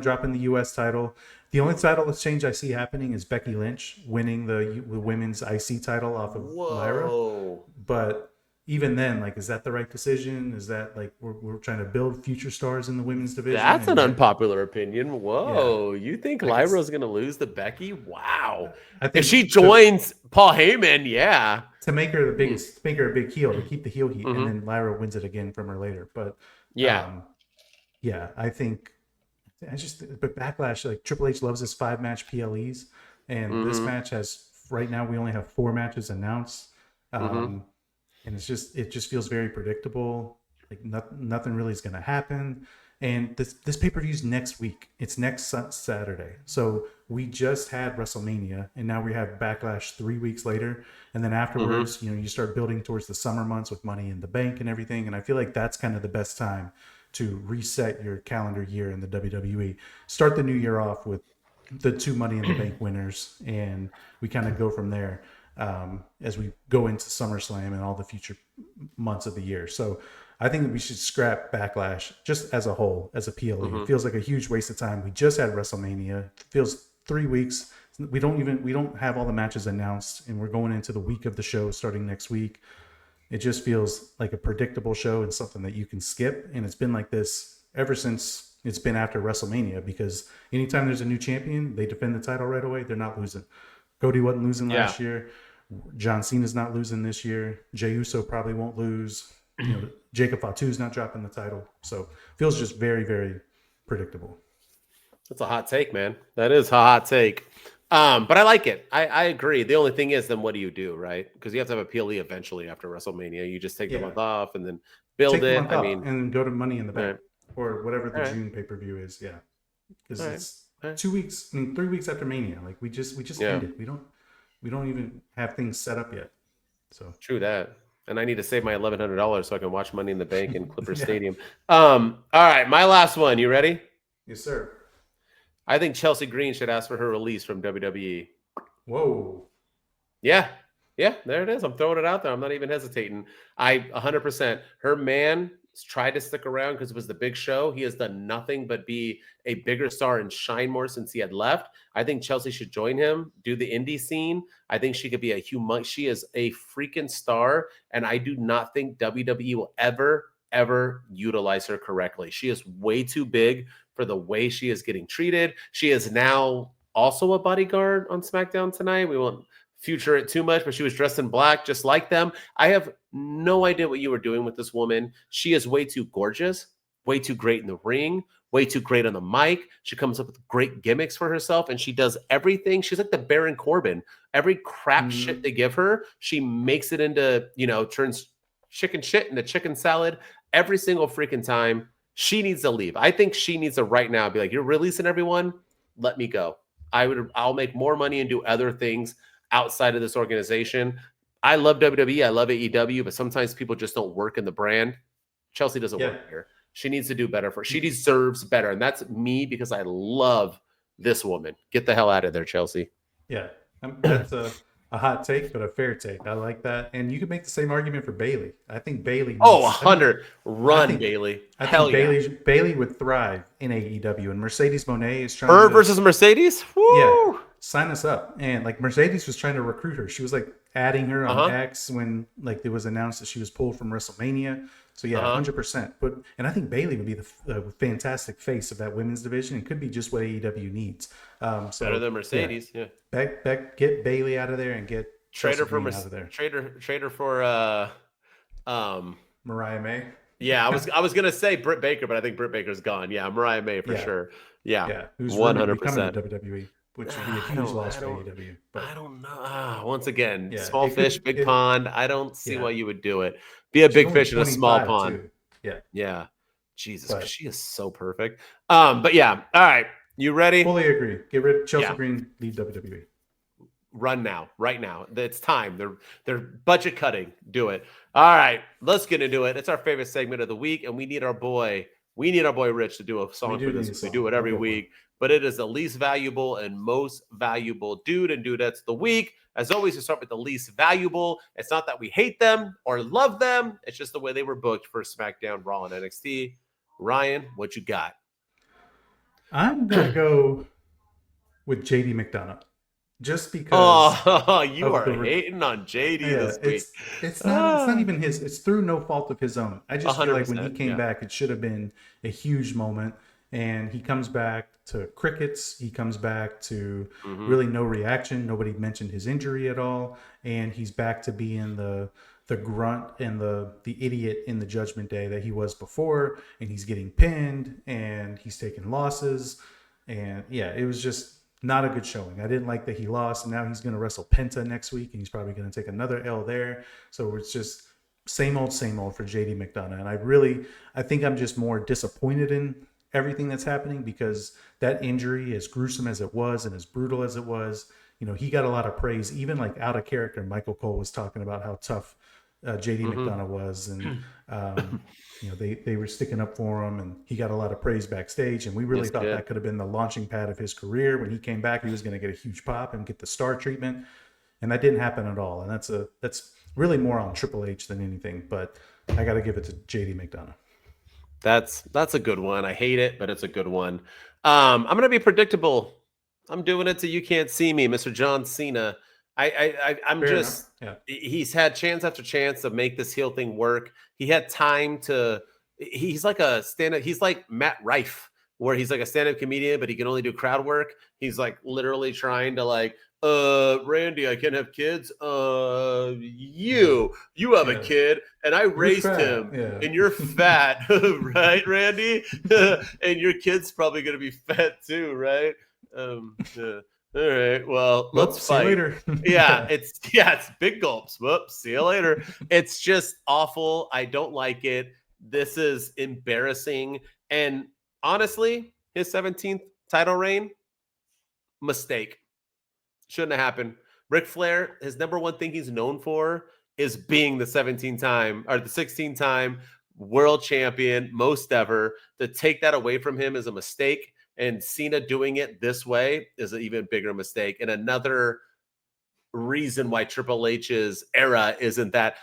dropping the U.S. title. The only title exchange I see happening is Becky Lynch winning the women's IC title off of Lyra. But even then, like, is that the right decision? Is that, like, we're trying to build future stars in the women's division? That's an unpopular opinion. Whoa, you think Lyra's going to lose to Becky? Wow. If she joins Paul Heyman, yeah. To make her the biggest, make her a big heel, to keep the heel heat, and then Lyra wins it again from her later. But I think but Backlash, like, Triple H loves his 5-match PLEs, and this match has, right now we only have 4 matches announced. And it just feels very predictable. Like nothing really is going to happen. And this pay-per-view is next week. It's next Saturday. So we just had WrestleMania, and now we have Backlash 3 weeks later. And then afterwards, you start building towards the summer months with Money in the Bank and everything. And I feel like that's kind of the best time to reset your calendar year in the WWE. Start the new year off with the 2 Money in the Bank winners, and we kind of go from there. As we go into SummerSlam and all the future months of the year. So I think that we should scrap Backlash just as a whole, as a PLE. It feels like a huge waste of time. We just had WrestleMania. It feels 3 weeks. We don't have all the matches announced, and we're going into the week of the show starting next week. It just feels like a predictable show and something that you can skip. And it's been like this ever since it's been after WrestleMania, because anytime there's a new champion, they defend the title right away. They're not losing. Cody wasn't losing last year. John Cena's not losing this year. Jey Uso probably won't lose. Jacob Fatu's not dropping the title. So it feels just very, very predictable. That's a hot take, man. That is a hot take. But I like it. I agree. The only thing is, then what do you do, right? Because you have to have a PLE eventually after WrestleMania. You just take the month off and then build it. And go to Money in the Bank or whatever the June pay-per-view is. Yeah, because it's 2 weeks. 3 weeks after Mania. Like we just ended. We don't even have things set up yet. So true that. And I need to save my $1,100 so I can watch Money in the Bank in Clipper Stadium. All right, my last one. You ready? Yes, sir. I think Chelsea Green should ask for her release from WWE. Whoa. Yeah, there it is. I'm throwing it out there. I'm not even hesitating. 100%. Her man tried to stick around because it was the big show. He has done nothing but be a bigger star and shine more since he had left. I think Chelsea should join him, do the indie scene. I think she could be she is a freaking star, and I do not think WWE will ever utilize her correctly. She is way too big for the way she is getting treated. She is now also a bodyguard on SmackDown tonight. We won't future it too much, but she was dressed in black just like them. I have no idea what you were doing with this woman. She is way too gorgeous, way too great in the ring, way too great on the mic. She comes up with great gimmicks for herself, and she does everything. She's like the Baron Corbin. Every crap shit they give her, she makes it into, turns chicken shit into chicken salad every single freaking time. She needs to leave. I think she needs to right now be like, you're releasing everyone, let me go. I'll make more money and do other things outside of this organization. I love WWE. I love AEW, but sometimes people just don't work in the brand. Chelsea doesn't work here. She needs to do better she deserves better. And that's me, because I love this woman. Get the hell out of there, Chelsea. Yeah. That's a hot take, but a fair take. I like that. And you could make the same argument for Bayley. I think Bayley. 100. Bayley. I think Bayley would thrive in AEW, and Mercedes Moné is trying Her versus Mercedes? Woo! Yeah. Sign us up. And like Mercedes was trying to recruit her. She was like adding her on X when like it was announced that she was pulled from WrestleMania. So yeah, 100%. And I think Bayley would be the fantastic face of that women's division. It could be just what AEW needs. So better than Mercedes. Yeah. Get Bayley out of there and get Trade her for out of there. Trade her for Mariah May. Yeah, I was gonna say Britt Baker, but I think Britt Baker's gone. Yeah, Mariah May for sure. Yeah, who's 100%. WWE, which would be a huge loss for AEW. But I don't know. Once again, small it fish, big pond. I don't see why you would do it. Be a She's big only fish in a small pond. Too. Yeah. Jesus, she is so perfect. But yeah, all right. You ready? Fully agree. Get rid of Chelsea Green, leave WWE. Run now, right now. It's time. They're budget cutting. Do it. All right, let's get into it. It's our favorite segment of the week, and we need our boy Rich to do a song for this. We do it every week, but it is the least valuable and most valuable dude and dudettes of the week. As always, we start with the least valuable. It's not that we hate them or love them. It's just the way they were booked for SmackDown, Raw, and NXT. Ryan, what you got? I'm gonna go with JD McDonough. Just because you are hating on JD this week. It's not even his. It's through no fault of his own. I just feel like when he came back, it should have been a huge moment. And he comes back to crickets. He comes back to really no reaction. Nobody mentioned his injury at all. And he's back to being the grunt and the idiot in the Judgment Day that he was before. And he's getting pinned and he's taking losses. And yeah, it was just not a good showing. I didn't like that he lost, and now he's going to wrestle Penta next week, and he's probably going to take another L there. So it's just same old for JD McDonough. And I think I'm just more disappointed in everything that's happening because that injury, as gruesome as it was and as brutal as it was, he got a lot of praise. Even like out of character, Michael Cole was talking about how tough JD McDonough was, and they were sticking up for him, and he got a lot of praise backstage. And we really thought that could have been the launching pad of his career. When he came back, he was going to get a huge pop and get the star treatment, and that didn't happen at all. And that's really more on Triple H than anything. But I got to give it to JD McDonough. That's a good one. I hate it, but it's a good one. I'm going to be predictable. I'm doing it so you can't see me, Mr. John Cena. I'm Fair just, he's had chance after chance to make this heel thing work. He had time to, he's like a stand-up, he's like Matt Rife, where he's like a stand-up comedian, but he can only do crowd work. He's like literally trying to like, Randy, I can't have kids. You have a kid, and I raised him, and you're fat, right, Randy? And your kid's probably going to be fat too, right? All right. Well, let's fight. See you later. It's big gulps. Whoops. See you later. It's just awful. I don't like it. This is embarrassing. And honestly, his 17th title reign, mistake. Shouldn't have happened. Ric Flair, his number one thing he's known for is being the 16-time world champion, most ever. To take that away from him is a mistake. And Cena doing it this way is an even bigger mistake. And another reason why Triple H's era isn't that.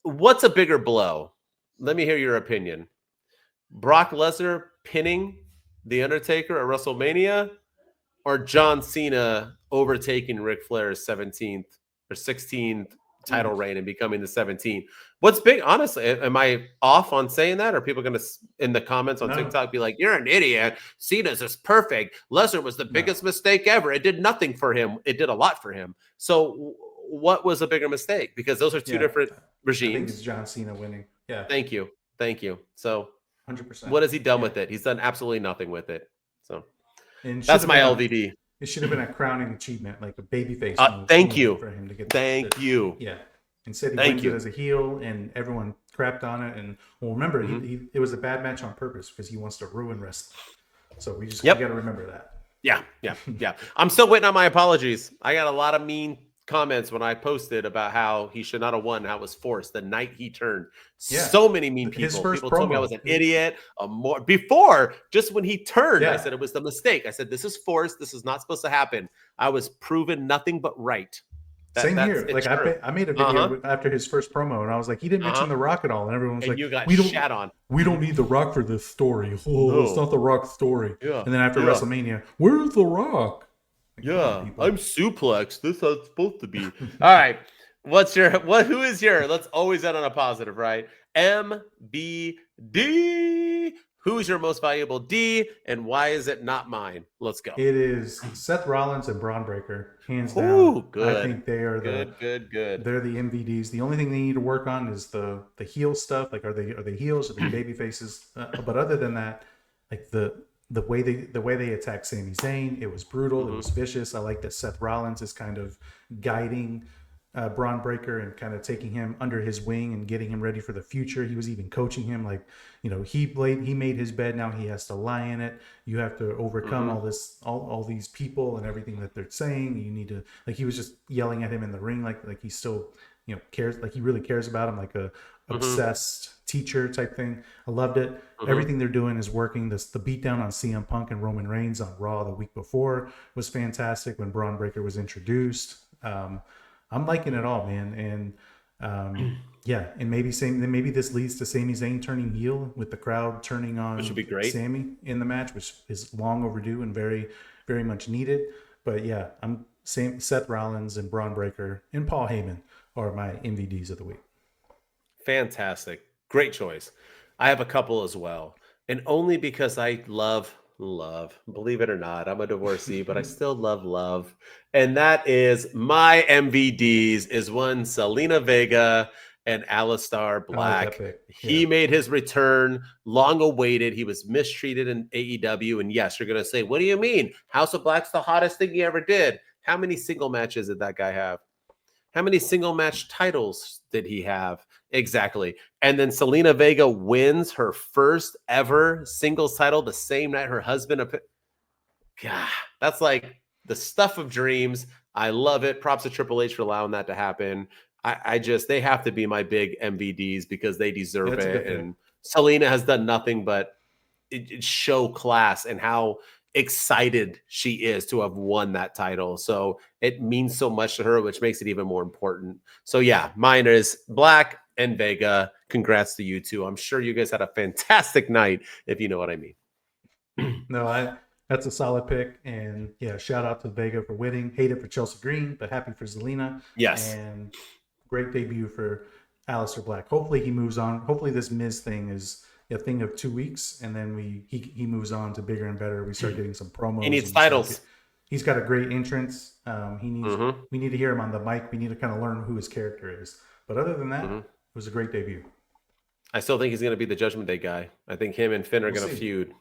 What's a bigger blow? Let me hear your opinion. Brock Lesnar pinning The Undertaker at WrestleMania, or John Cena overtaking Ric Flair's 17th or 16th title reign and becoming the 17th? What's big? Honestly, am I off on saying that? Or are people going to, in the comments on TikTok, be like, you're an idiot. Cena's is perfect. Lesnar was the biggest mistake ever. It did nothing for him. It did a lot for him. So what was a bigger mistake? Because those are two different regimes. I think it's John Cena winning. Yeah. Thank you. So 100%. What has he done with it? He's done absolutely nothing with it. So that's my LVD. It should have been a crowning achievement, like a babyface. Thank you. For him to get Thank you. Yeah. Instead, he wins it as a heel, and everyone crapped on it. And remember, it was a bad match on purpose because he wants to ruin wrestling. So we got to remember that. Yeah. I'm still waiting on my apologies. I got a lot of mean comments when I posted about how he should not have won, how it was forced the night he turned. So many mean people. People told me I was an idiot. Before, just when he turned, I said it was the mistake. I said, this is forced. This is not supposed to happen. I was proven nothing but right. Same here. Like I made a video after his first promo, and I was like, he didn't mention The Rock at all, and everyone was like, you got shat on. We don't need The Rock for this story. It's not The Rock's story. Yeah. And then after WrestleMania, where's The Rock? Like, I'm suplex. This is how it's supposed to be. All right. Who is your, let's always end on a positive, right? MVD. Who's your most valuable D, and why is it not mine? Let's go. It is Seth Rollins and Braun Breaker, hands down. Ooh, good. I think they are good. They're the MVDs. The only thing they need to work on is the heel stuff. Like, are they heels? Are they baby faces? But other than that, like the way they attack Sami Zayn, it was brutal. It was vicious. I like that Seth Rollins is kind of guiding Braun Breaker and kind of taking him under his wing and getting him ready for the future. He was even coaching him, like, he made his bed, now he has to lie in it. You have to overcome all these people and everything that they're saying. You need to, like, he was just yelling at him in the ring, like he still cares, like he really cares about him, like a obsessed teacher type thing. I loved it. Everything they're doing is working. The beatdown on CM Punk and Roman Reigns on Raw the week before was fantastic when Braun Breaker was introduced. I'm liking it all, man. And and maybe this leads to Sami Zayn turning heel with the crowd turning on, which would be great, Sami in the match, which is long overdue and very, very much needed. But yeah, Seth Rollins and Braun Breaker and Paul Heyman are my MVDs of the week. Fantastic. Great choice. I have a couple as well. And only because I love, believe it or not, I'm a divorcee, but I still love. And that is my MVDs is one, Zelina Vega and Aleister Black. He made his return, long awaited. He was mistreated in AEW. And yes, you're going to say, what do you mean? House of Black's the hottest thing he ever did. How many single matches did that guy have? How many single match titles did he have? Exactly. And then Zelina Vega wins her first ever singles title the same night her husband. God, that's like the stuff of dreams. I love it. Props to Triple H for allowing that to happen. They have to be my big MVDs because they deserve it. And Zelina has done nothing but show class and how excited she is to have won that title. So it means so much to her, which makes it even more important. So yeah, mine is Black and Vega. Congrats to you two. I'm sure you guys had a fantastic night, if you know what I mean. No, that's a solid pick. And yeah, shout out to Vega for winning. Hated for Chelsea Green, but happy for Zelina. Yes. And great debut for Aleister Black. Hopefully he moves on. Hopefully this Miz thing is a thing of 2 weeks, and then he moves on to bigger and better. We start getting some promos. He needs titles. He's got a great entrance. We need to hear him on the mic. We need to kind of learn who his character is. But other than that, it was a great debut. I still think he's going to be the Judgment Day guy. I think him and Finn are going to feud.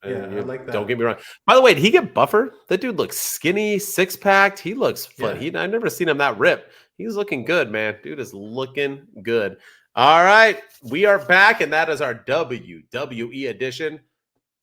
Yeah, I like that. Don't get me wrong. By the way, did he get buffer? That dude looks skinny, six-packed. He looks fun. Yeah. I've never seen him that ripped. He's looking good, man. Dude is looking good. All right, we are back, and that is our WWE edition.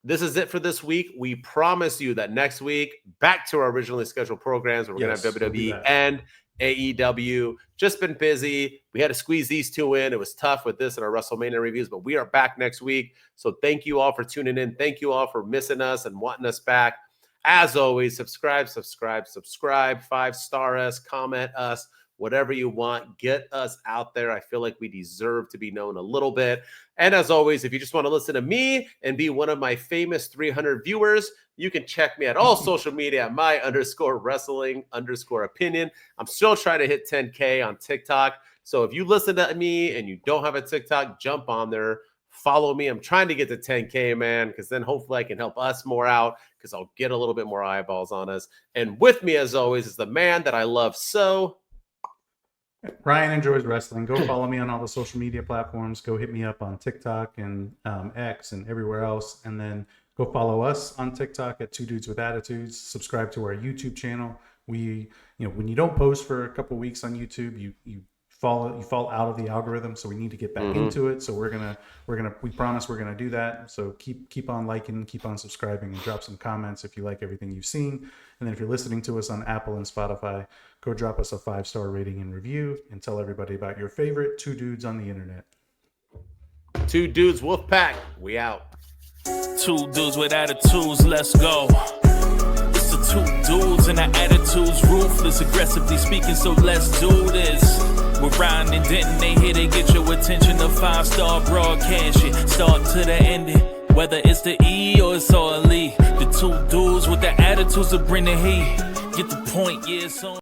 This is it for this week. We promise you that next week, back to our originally scheduled programs, we're going to have WWE and AEW. Just been busy. We had to squeeze these two in. It was tough with this and our WrestleMania reviews, but we are back next week. So thank you all for tuning in. Thank you all for missing us and wanting us back. As always, subscribe, 5-star us, comment us. Whatever you want, get us out there. I feel like we deserve to be known a little bit. And as always, if you just want to listen to me and be one of my famous 300 viewers, you can check me at all social media at my_wrestling_opinion. I'm still trying to hit 10K on TikTok. So if you listen to me and you don't have a TikTok, jump on there. Follow me. I'm trying to get to 10K, man, because then hopefully I can help us more out because I'll get a little bit more eyeballs on us. And with me, as always, is the man that I love so. Ryan enjoys wrestling. Go follow me on all the social media platforms. Go hit me up on TikTok and X and everywhere else. And then go follow us on TikTok at 2 Dudes with Attitudes. Subscribe to our YouTube channel. We, when you don't post for a couple weeks on YouTube, you fall out of the algorithm. So we need to get back into it. So we promise we're gonna do that. So keep on liking, keep on subscribing, and drop some comments if you like everything you've seen. And then if you're listening to us on Apple and Spotify, go drop us a 5-star rating and review, and tell everybody about your favorite 2 dudes on the internet. 2 Dudes Wolfpack. We out. 2 dudes with attitudes. Let's go. It's the 2 dudes and our attitudes ruthless, aggressively speaking. So let's do this. We're Ryan and Denton. They here to get your attention. A 5-star broadcast shit. Start to the ending. Whether it's the E or it's all E. The 2 dudes with the attitudes that bring the heat. Get the point, yeah, so